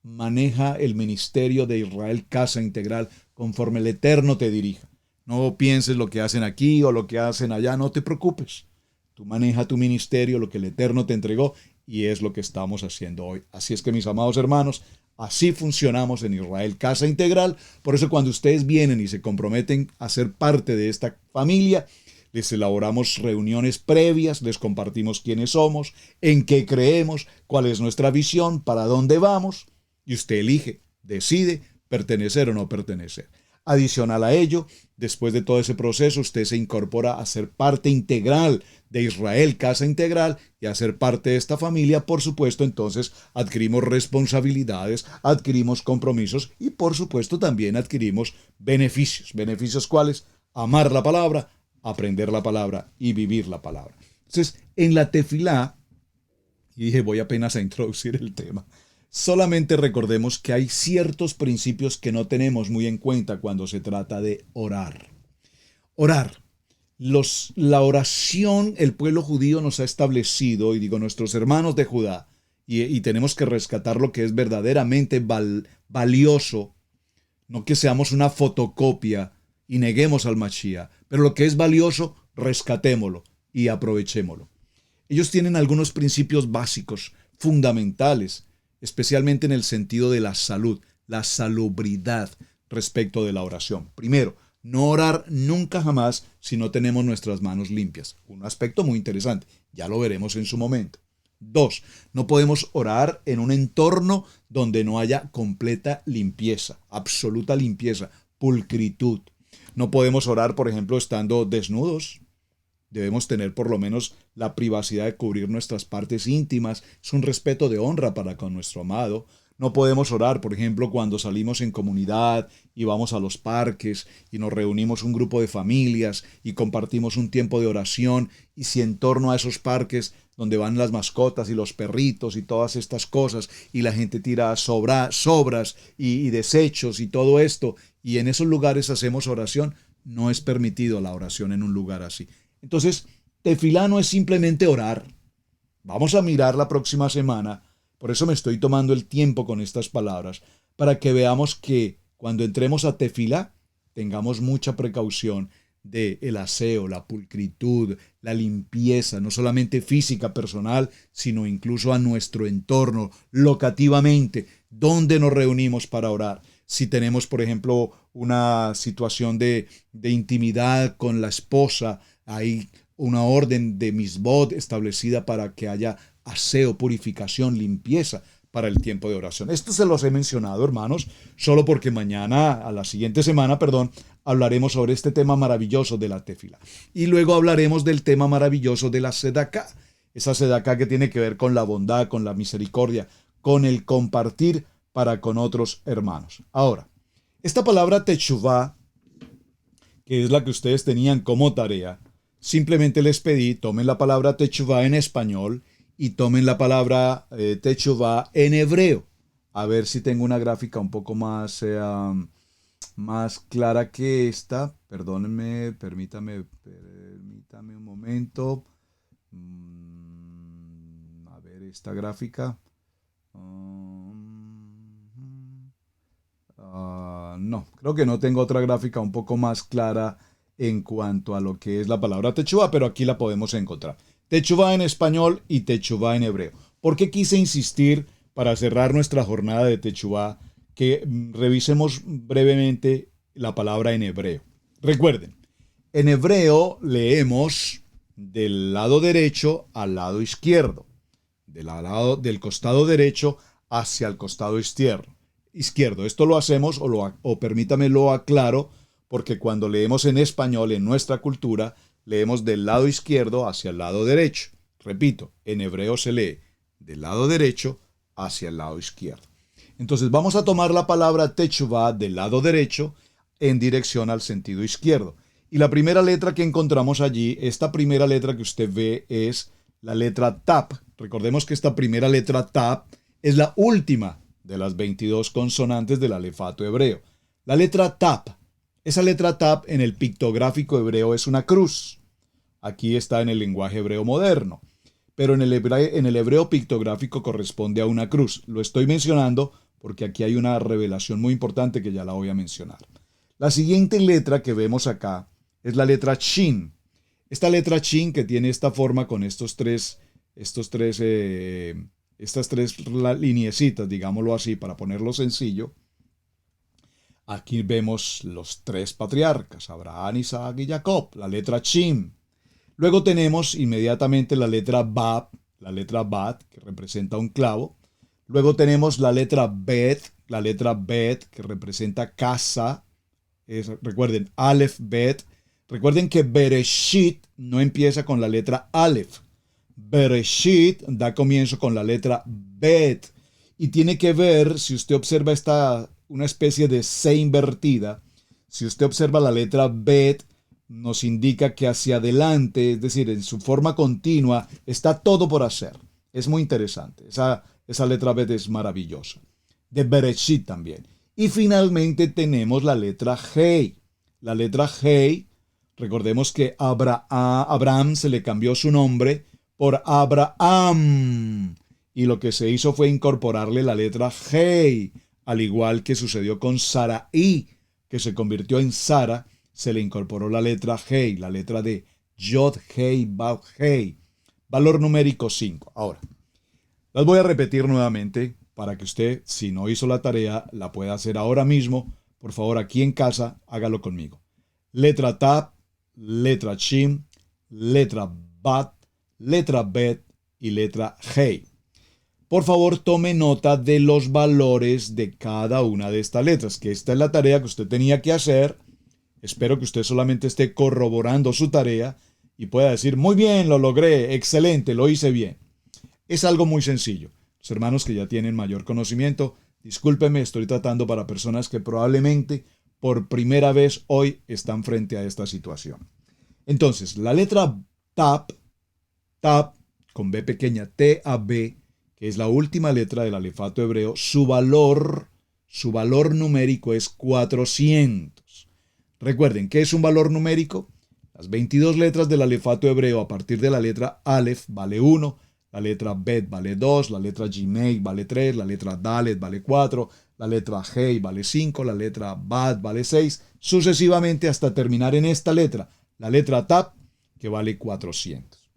maneja el ministerio de Israel Casa Integral conforme el Eterno te dirija. No pienses lo que hacen aquí o lo que hacen allá, no te preocupes. Tú maneja tu ministerio, lo que el Eterno te entregó, y es lo que estamos haciendo hoy. Así es que, mis amados hermanos, así funcionamos en Israel Casa Integral. Por eso cuando ustedes vienen y se comprometen a ser parte de esta familia, les elaboramos reuniones previas, les compartimos quiénes somos, en qué creemos, cuál es nuestra visión, para dónde vamos, y usted elige, decide pertenecer o no pertenecer. Adicional a ello, después de todo ese proceso, usted se incorpora a ser parte integral de Israel Casa Integral y a ser parte de esta familia. Por supuesto, entonces adquirimos responsabilidades, adquirimos compromisos y por supuesto también adquirimos beneficios. ¿Beneficios cuáles? Amar la palabra, aprender la palabra y vivir la palabra. Entonces, en la tefilá, y dije, voy apenas a introducir el tema, solamente recordemos que hay ciertos principios que no tenemos muy en cuenta cuando se trata de orar. Orar. La oración, el pueblo judío nos ha establecido, y digo nuestros hermanos de Judá, y tenemos que rescatar lo que es verdaderamente valioso, no que seamos una fotocopia y neguemos al Mashiach, pero lo que es valioso, rescatémoslo y aprovechémoslo. Ellos tienen algunos principios básicos, fundamentales, especialmente en el sentido de la salud, la salubridad respecto de la oración. Primero, no orar nunca jamás si no tenemos nuestras manos limpias. Un aspecto muy interesante, ya lo veremos en su momento. 2, no podemos orar en un entorno donde no haya completa limpieza, absoluta limpieza, pulcritud. No podemos orar, por ejemplo, estando desnudos. Debemos tener por lo menos la privacidad de cubrir nuestras partes íntimas. Es un respeto de honra para con nuestro amado. No podemos orar, por ejemplo, cuando salimos en comunidad y vamos a los parques y nos reunimos un grupo de familias y compartimos un tiempo de oración, y si en torno a esos parques donde van las mascotas y los perritos y todas estas cosas y la gente tira sobras y desechos y todo esto, y en esos lugares hacemos oración, no es permitido la oración en un lugar así. Entonces, tefilá no es simplemente orar. Vamos a mirar la próxima semana, por eso me estoy tomando el tiempo con estas palabras, para que veamos que cuando entremos a tefilá, tengamos mucha precaución de el aseo, la pulcritud, la limpieza, no solamente física, personal, sino incluso a nuestro entorno, locativamente, donde nos reunimos para orar. Si tenemos, por ejemplo, una situación de intimidad con la esposa, hay una orden de misbod establecida para que haya aseo, purificación, limpieza para el tiempo de oración. Esto se los he mencionado, hermanos, solo porque a la siguiente semana, hablaremos sobre este tema maravilloso de la tefila. Y luego hablaremos del tema maravilloso de la sedaká. Esa sedaká que tiene que ver con la bondad, con la misericordia, con el compartir para con otros hermanos. Ahora, esta palabra techuvá, que es la que ustedes tenían como tarea, simplemente les pedí, tomen la palabra techuvá en español y tomen la palabra techuvá en hebreo. A ver si tengo una gráfica un poco más clara que esta. Perdónenme, permítame un momento. A ver esta gráfica. No, creo que no tengo otra gráfica un poco más clara en cuanto a lo que es la palabra techuvá, pero aquí la podemos encontrar. Techuvá en español y techuvá en hebreo. ¿Por qué quise insistir para cerrar nuestra jornada de techuvá que revisemos brevemente la palabra en hebreo? Recuerden, en hebreo leemos del lado derecho al lado izquierdo, del costado derecho hacia el costado izquierdo. Esto lo hacemos, o permítame lo aclaro, porque cuando leemos en español, en nuestra cultura, leemos del lado izquierdo hacia el lado derecho. Repito, en hebreo se lee del lado derecho hacia el lado izquierdo. Entonces vamos a tomar la palabra techuvá del lado derecho en dirección al sentido izquierdo. Y la primera letra que encontramos allí, esta primera letra que usted ve es la letra tap. Recordemos que esta primera letra tap es la última de las 22 consonantes del alefato hebreo. La letra tap. Esa letra tap en el pictográfico hebreo es una cruz. Aquí está en el lenguaje hebreo moderno. pero en el hebreo pictográfico corresponde a una cruz. Lo estoy mencionando porque aquí hay una revelación muy importante que ya la voy a mencionar. La siguiente letra que vemos acá es la letra Shin. Esta letra Shin que tiene esta forma con estas tres lineecitas, digámoslo así, para ponerlo sencillo. Aquí vemos los tres patriarcas, Abraham, Isaac y Jacob, la letra Shin. Luego tenemos inmediatamente la letra Bab, que representa un clavo. Luego tenemos la letra Bet, que representa casa. Recuerden, Aleph, Bet. Recuerden que Bereshit no empieza con la letra Aleph. Bereshit da comienzo con la letra Bet. Y tiene que ver, si usted observa una especie de C invertida, si usted observa la letra Bet, nos indica que hacia adelante, es decir, en su forma continua, está todo por hacer. Es muy interesante. Esa letra Bet es maravillosa. De Bereshit también. Y finalmente tenemos la letra Hei. La letra Hei, recordemos que Abraham se le cambió su nombre por Abraham. Y lo que se hizo fue incorporarle la letra Hei, al igual que sucedió con Sarai, que se convirtió en Sara, se le incorporó la letra Hei, la letra de Yod Hei Vav Hei. Valor numérico 5. Ahora, las voy a repetir nuevamente para que usted, si no hizo la tarea, la pueda hacer ahora mismo. Por favor, aquí en casa, hágalo conmigo. Letra Tap, letra Shin, letra Bat, letra Bet y letra Hei. Por favor, tome nota de los valores de cada una de estas letras, que esta es la tarea que usted tenía que hacer. Espero que usted solamente esté corroborando su tarea y pueda decir, muy bien, lo logré, excelente, lo hice bien. Es algo muy sencillo. Los hermanos que ya tienen mayor conocimiento, discúlpeme, estoy tratando para personas que probablemente por primera vez hoy están frente a esta situación. Entonces, la letra Tap, con B pequeña, T-A-B, que es la última letra del alefato hebreo, su valor numérico es 400. Recuerden, ¿qué es un valor numérico? Las 22 letras del alefato hebreo a partir de la letra Aleph vale 1, la letra Bet vale 2, la letra Gimei vale 3, la letra Dalet vale 4, la letra Hei vale 5, la letra Bat vale 6, sucesivamente hasta terminar en esta letra, la letra Tap, que vale 400.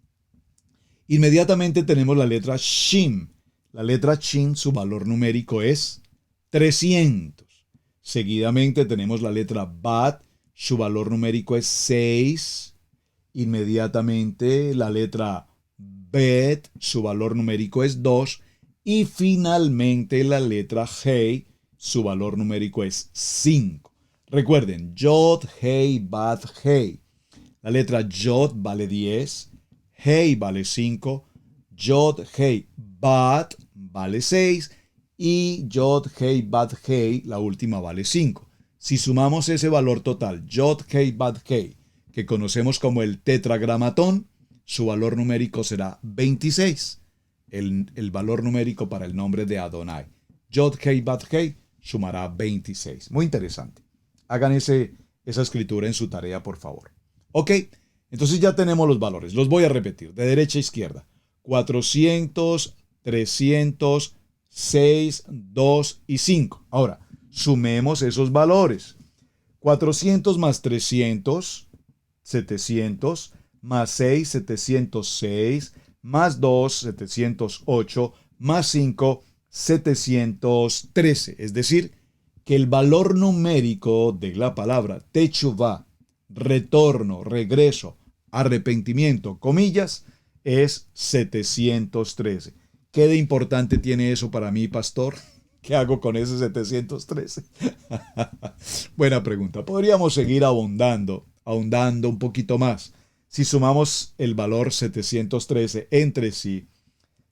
Inmediatamente tenemos la letra Shin. La letra Shin, su valor numérico es 300. Seguidamente tenemos la letra Bat, su valor numérico es 6. Inmediatamente la letra Bet, su valor numérico es 2. Y finalmente la letra Hei, su valor numérico es 5. Recuerden, Yod, Hei, Bat, Hei. La letra Yod vale 10, Hei vale 5, Yod, Hei, Bat vale 6 y Yod, Hei, Bat, Hei, la última vale 5. Si sumamos ese valor total, Yod, Hei, Bat, Hei, que conocemos como el tetragramatón, su valor numérico será 26. El valor numérico para el nombre de Adonai. Yod, Hei, Bat, Hei sumará 26. Muy interesante. Hagan esa escritura en su tarea, por favor. Ok, entonces ya tenemos los valores. Los voy a repetir, de derecha a izquierda. 400, 300, 6, 2 y 5. Ahora, sumemos esos valores. 400 más 300, 700, más 6, 706, más 2, 708, más 5, 713. Es decir, que el valor numérico de la palabra techuvá, retorno, regreso, arrepentimiento, comillas, es 713. ¿Qué de importante tiene eso para mí, pastor? ¿Qué hago con ese 713? Buena pregunta. Podríamos seguir ahondando un poquito más. Si sumamos el valor 713 entre sí,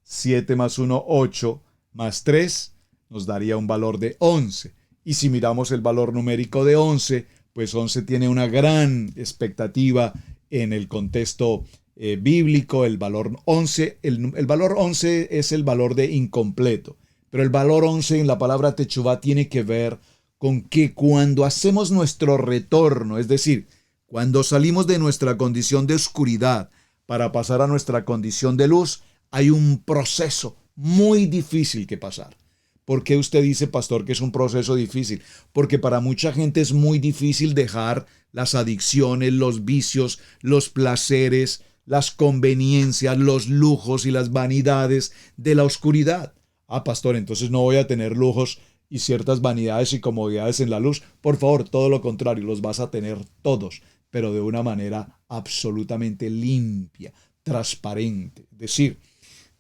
7 más 1, 8, más 3, nos daría un valor de 11. Y si miramos el valor numérico de 11, pues 11 tiene una gran expectativa en el contexto bíblico. El valor 11, el valor 11 es el valor de incompleto. Pero el valor 11 en la palabra techuvá tiene que ver con que cuando hacemos nuestro retorno, es decir, cuando salimos de nuestra condición de oscuridad para pasar a nuestra condición de luz, hay un proceso muy difícil que pasar. ¿Por qué usted dice, pastor, que es un proceso difícil? Porque para mucha gente es muy difícil dejar las adicciones, los vicios, los placeres, las conveniencias, los lujos y las vanidades de la oscuridad. Ah, pastor, entonces no voy a tener lujos y ciertas vanidades y comodidades en la luz. Por favor, todo lo contrario, los vas a tener todos, pero de una manera absolutamente limpia, transparente. Es decir,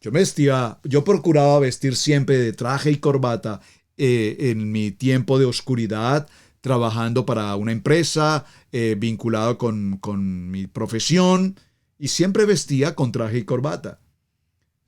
yo procuraba vestir siempre de traje y corbata en mi tiempo de oscuridad, trabajando para una empresa, vinculado con mi profesión, y siempre vestía con traje y corbata.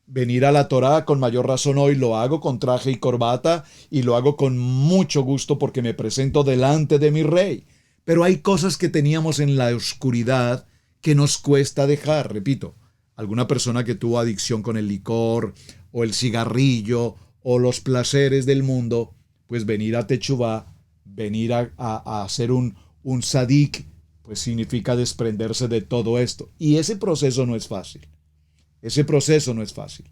Venir a la Torá, con mayor razón hoy lo hago con traje y corbata y lo hago con mucho gusto porque me presento delante de mi rey. Pero hay cosas que teníamos en la oscuridad que nos cuesta dejar, repito. Alguna persona que tuvo adicción con el licor o el cigarrillo o los placeres del mundo, pues venir a Techuvá, venir a hacer un sadik, pues significa desprenderse de todo esto. Y ese proceso no es fácil. Ese proceso no es fácil.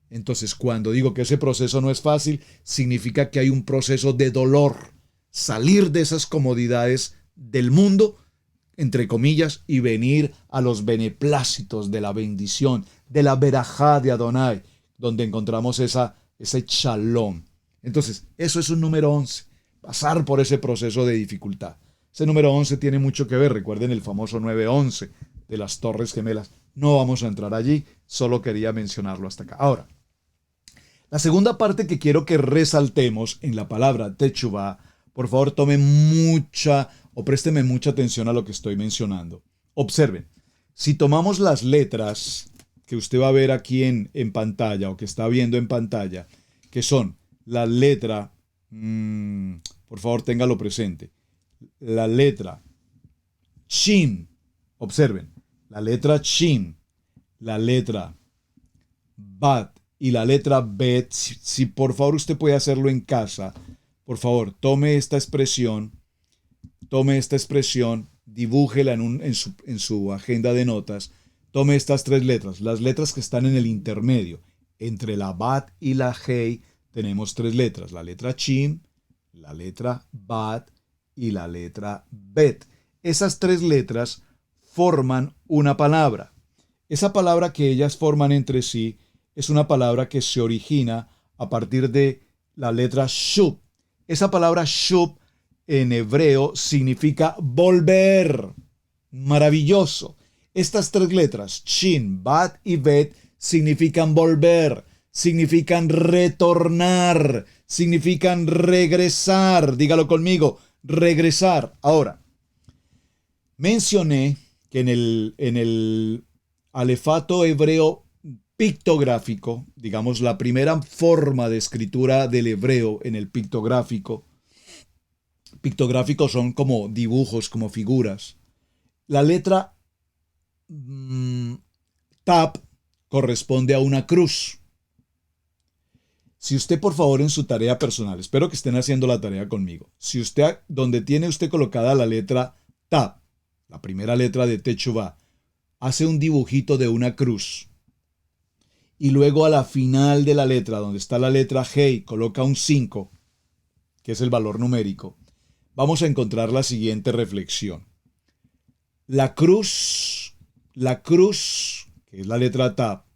Entonces, cuando digo que ese proceso no es fácil, significa que hay un proceso de dolor. Salir de esas comodidades del mundo, entre comillas, y venir a los beneplácitos de la bendición, de la verajá de Adonai, donde encontramos ese shalom. Entonces, eso es un número 11. Pasar por ese proceso de dificultad. Ese número 11 tiene mucho que ver. Recuerden el famoso 9-11 de las Torres Gemelas. No vamos a entrar allí, solo quería mencionarlo hasta acá. Ahora, la segunda parte que quiero que resaltemos en la palabra Techuvá, por favor tome mucha o présteme mucha atención a lo que estoy mencionando. Observen, si tomamos las letras que usted va a ver aquí en pantalla o que está viendo en pantalla, que son la letra, por favor téngalo presente, la letra Shin, observen, la letra Shin, la letra Bat y la letra Bet. Si por favor usted puede hacerlo en casa, por favor, tome esta expresión, dibújela en su agenda de notas, tome estas tres letras, las letras que están en el intermedio. Entre la Bat y la Hei tenemos tres letras, la letra Shin, la letra Bat y la letra Bet. Esas tres letras forman una palabra. Esa palabra que ellas forman entre sí es una palabra que se origina a partir de la letra Shub. Esa palabra Shub en hebreo significa volver. Maravilloso. Estas tres letras, Shin, Bat y Bet, significan volver, significan retornar, significan regresar. Dígalo conmigo, regresar. Ahora, mencioné que en el alefato hebreo pictográfico, digamos la primera forma de escritura del hebreo en el pictográfico son como dibujos, como figuras. La letra Tap corresponde a una cruz. Si usted, por favor, en su tarea personal, espero que estén haciendo la tarea conmigo, si usted, donde tiene usted colocada la letra Tap, la primera letra de Techuvá, hace un dibujito de una cruz y luego a la final de la letra, donde está la letra Hei, coloca un 5, que es el valor numérico, vamos a encontrar la siguiente reflexión. La cruz, que es la letra Tap,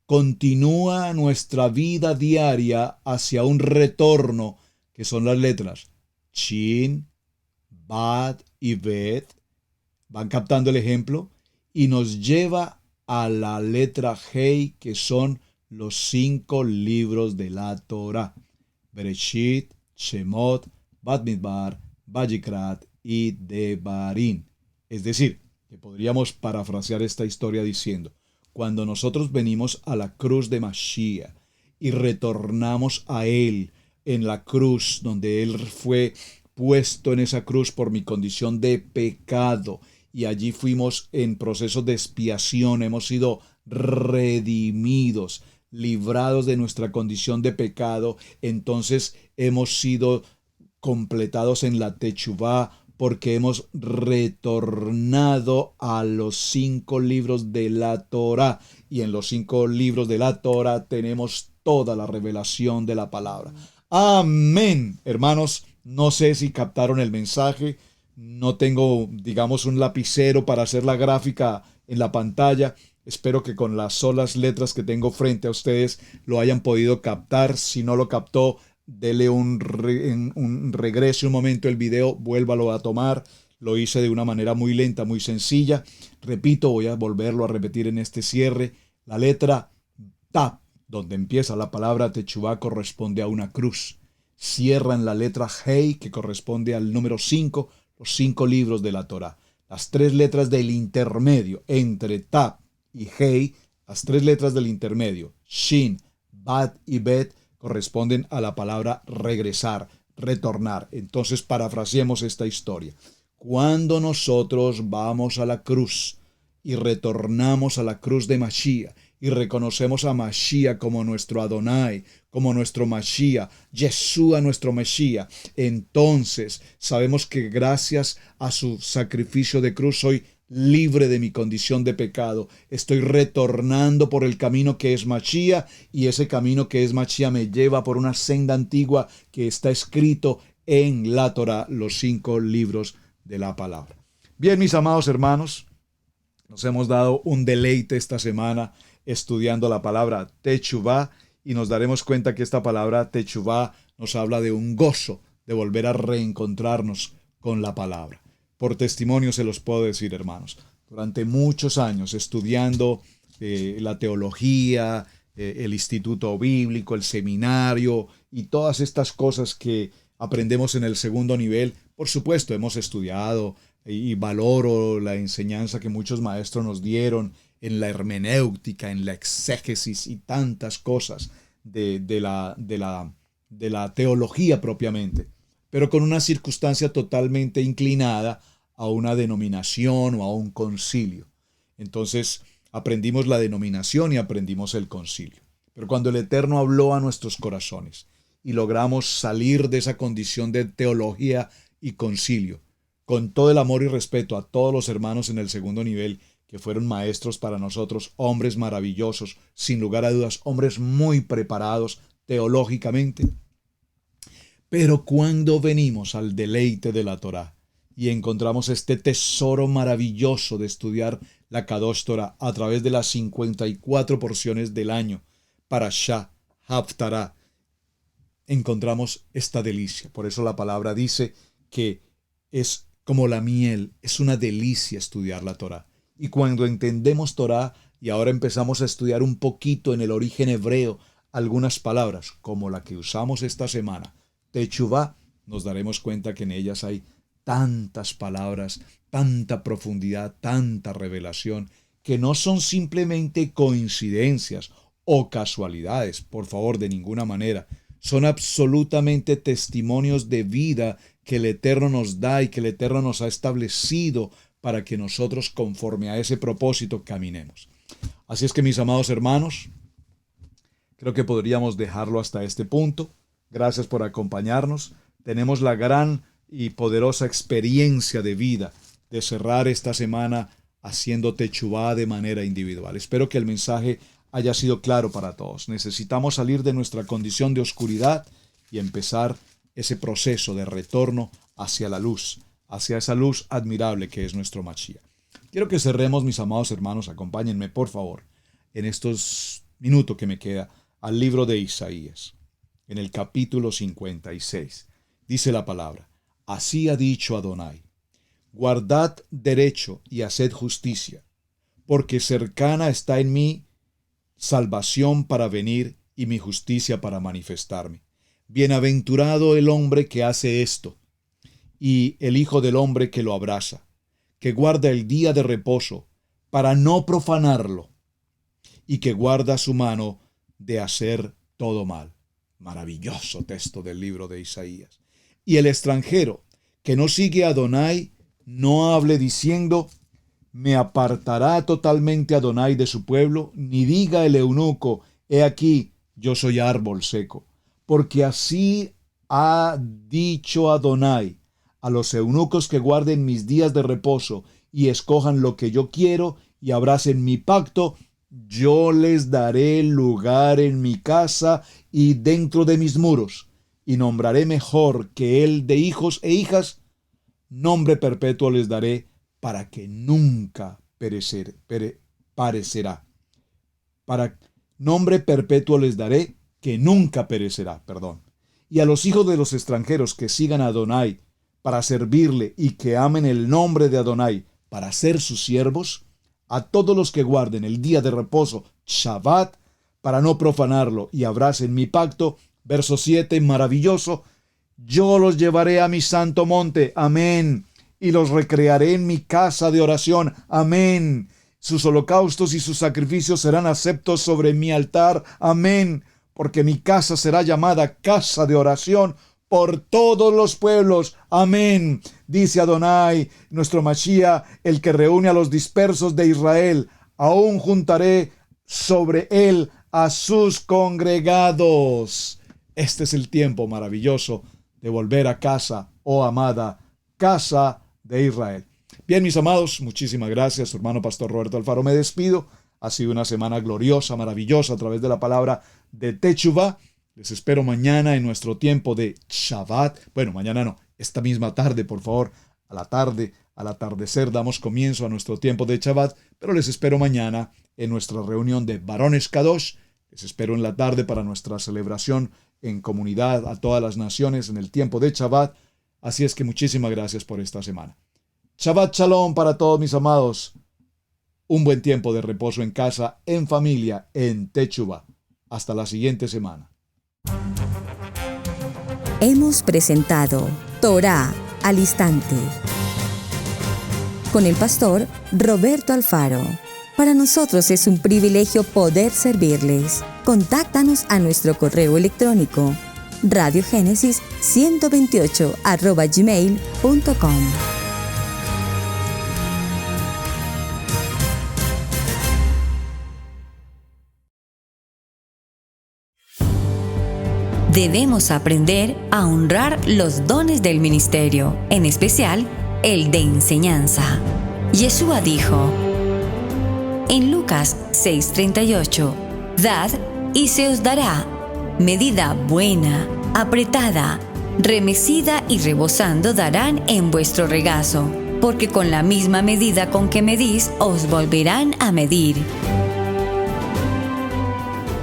continúa nuestra vida diaria hacia un retorno, que son las letras Shin, Bat y Bet. ¿Van captando el ejemplo? Y nos lleva a la letra Hei, que son los 5 libros de la Torah. Bereshit, Shemot, Bat Midbar, Vayikrat y Devarim. Es decir, que podríamos parafrasear esta historia diciendo, cuando nosotros venimos a la cruz de Mashiach y retornamos a Él en la cruz, donde Él fue puesto en esa cruz por mi condición de pecado, y allí fuimos en proceso de expiación, hemos sido redimidos, librados de nuestra condición de pecado, entonces hemos sido completados en la Techuvá porque hemos retornado a los 5 libros de la Torá. Y en los 5 libros de la Torá tenemos toda la revelación de la palabra. Amén. Hermanos, no sé si captaron el mensaje. No tengo, digamos, un lapicero para hacer la gráfica en la pantalla. Espero que con las solas letras que tengo frente a ustedes lo hayan podido captar. Si no lo captó, dele un regrese un momento el video, vuélvalo a tomar. Lo hice de una manera muy lenta, muy sencilla. Repito, voy a volverlo a repetir en este cierre. La letra Tap, donde empieza la palabra Techuvá, corresponde a una cruz. Cierra en la letra Hei, que corresponde al número 5, los 5 libros de la Torá. Las 3 letras del intermedio entre Tap y Hei, las 3 letras del intermedio, Shin, Bat y Bet, corresponden a la palabra regresar, retornar. Entonces parafraseemos esta historia. Cuando nosotros vamos a la cruz y retornamos a la cruz de Mashiach y reconocemos a Mashiach como nuestro Adonai, como nuestro Mashiach, Yeshua nuestro Mashiach, entonces sabemos que gracias a su sacrificio de cruz soy libre de mi condición de pecado. Estoy retornando por el camino que es Mashiach, y ese camino que es Mashiach me lleva por una senda antigua que está escrito en la Torah, los 5 libros de la palabra. Bien, mis amados hermanos, nos hemos dado un deleite esta semana estudiando la palabra Techuvá, y nos daremos cuenta que esta palabra Techuvá nos habla de un gozo de volver a reencontrarnos con la palabra. Por testimonio se los puedo decir, hermanos, durante muchos años estudiando la teología, el instituto bíblico, el seminario y todas estas cosas que aprendemos en el segundo nivel. Por supuesto, hemos estudiado y valoro la enseñanza que muchos maestros nos dieron en la hermenéutica, en la exégesis y tantas cosas de la teología propiamente, pero con una circunstancia totalmente inclinada a una denominación o a un concilio. Entonces aprendimos la denominación y aprendimos el concilio. Pero cuando el Eterno habló a nuestros corazones y logramos salir de esa condición de teología y concilio, con todo el amor y respeto a todos los hermanos en el segundo nivel que fueron maestros para nosotros, hombres maravillosos, sin lugar a dudas, hombres muy preparados teológicamente. Pero cuando venimos al deleite de la Torá y encontramos este tesoro maravilloso de estudiar la Kadosh Torah a través de las 54 porciones del año, Parashá, Haftará, encontramos esta delicia. Por eso la palabra dice que es como la miel, es una delicia estudiar la Torá. Y cuando entendemos Torá y ahora empezamos a estudiar un poquito en el origen hebreo algunas palabras, como la que usamos esta semana, Techuvá, nos daremos cuenta que en ellas hay tantas palabras, tanta profundidad, tanta revelación, que no son simplemente coincidencias o casualidades, por favor, de ninguna manera. Son absolutamente testimonios de vida que el Eterno nos da y que el Eterno nos ha establecido para que nosotros, conforme a ese propósito, caminemos. Así es que, mis amados hermanos, creo que podríamos dejarlo hasta este punto. Gracias por acompañarnos. Tenemos la gran y poderosa experiencia de vida de cerrar esta semana haciendo Techuvá de manera individual. Espero que el mensaje haya sido claro para todos. Necesitamos salir de nuestra condición de oscuridad y empezar ese proceso de retorno hacia la luz, hacia esa luz admirable que es nuestro Mashiach. Quiero que cerremos, mis amados hermanos, acompáñenme por favor, en estos minutos que me queda, al libro de Isaías, en el capítulo 56. Dice la palabra: así ha dicho Adonai, guardad derecho y haced justicia, porque cercana está en mí salvación para venir y mi justicia para manifestarme. Bienaventurado el hombre que hace esto, y el hijo del hombre que lo abraza, que guarda el día de reposo para no profanarlo, y que guarda su mano de hacer todo mal. Maravilloso texto del libro de Isaías. Y el extranjero que no sigue a Adonai, no hable diciendo: me apartará totalmente Adonai de su pueblo, ni diga el eunuco: he aquí, yo soy árbol seco. Porque así ha dicho Adonai: A los eunucos que guarden mis días de reposo y escojan lo que yo quiero y abracen mi pacto, yo les daré lugar en mi casa y dentro de mis muros, y nombraré mejor que él de hijos e hijas, nombre perpetuo les daré para que nunca parecerá. Para nombre perpetuo les daré que nunca perecerá, Y a los hijos de los extranjeros que sigan a Adonai para servirle y que amen el nombre de Adonai para ser sus siervos, a todos los que guarden el día de reposo, Shabbat, para no profanarlo y abracen mi pacto, verso 7, maravilloso, yo los llevaré a mi santo monte, amén, y los recrearé en mi casa de oración, amén. Sus holocaustos y sus sacrificios serán aceptos sobre mi altar, amén, porque mi casa será llamada casa de oración por todos los pueblos, amén. Dice Adonai, nuestro Mashiach, el que reúne a los dispersos de Israel, aún juntaré sobre él a sus congregados. Este es el tiempo maravilloso de volver a casa, oh amada casa de Israel. Bien, mis amados, muchísimas gracias. Su hermano Pastor Roberto Alfaro, me despido. Ha sido una semana gloriosa, maravillosa, a través de la palabra de Teshuvah. Les espero mañana en nuestro tiempo de Shabbat. Bueno, mañana no, esta misma tarde, por favor. A la tarde, al atardecer, damos comienzo a nuestro tiempo de Shabbat. Pero les espero mañana en nuestra reunión de Varones Kadosh. Les espero en la tarde para nuestra celebración en comunidad a todas las naciones en el tiempo de Shabbat. Así es que muchísimas gracias por esta semana. Shabbat Shalom para todos mis amados. Un buen tiempo de reposo en casa, en familia, en Teshuvah. Hasta la siguiente semana. Hemos presentado Torá al Instante con el pastor Roberto Alfaro. Para nosotros es un privilegio poder servirles. Contáctanos a nuestro correo electrónico radiogenesis128@gmail.com. Debemos aprender a honrar los dones del ministerio, en especial el de enseñanza. Yeshua dijo en Lucas 6:38, «Dad y se os dará, medida buena, apretada, remecida y rebosando darán en vuestro regazo, porque con la misma medida con que medís os volverán a medir».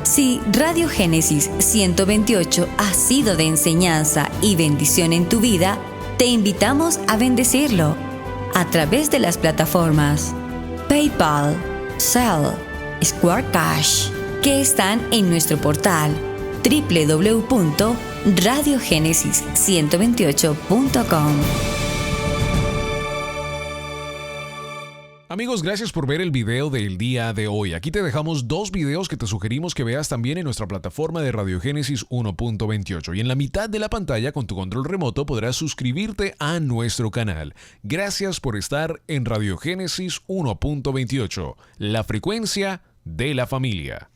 Si Radio Génesis 128 ha sido de enseñanza y bendición en tu vida, te invitamos a bendecirlo a través de las plataformas PayPal, Zelle, Square Cash, que están en nuestro portal www.radiogenesis128.com. Amigos, gracias por ver el video del día de hoy. Aquí te dejamos 2 videos que te sugerimos que veas también en nuestra plataforma de Radio Génesis 1.28. Y en la mitad de la pantalla, con tu control remoto, podrás suscribirte a nuestro canal. Gracias por estar en Radio Génesis 1.28, la frecuencia de la familia.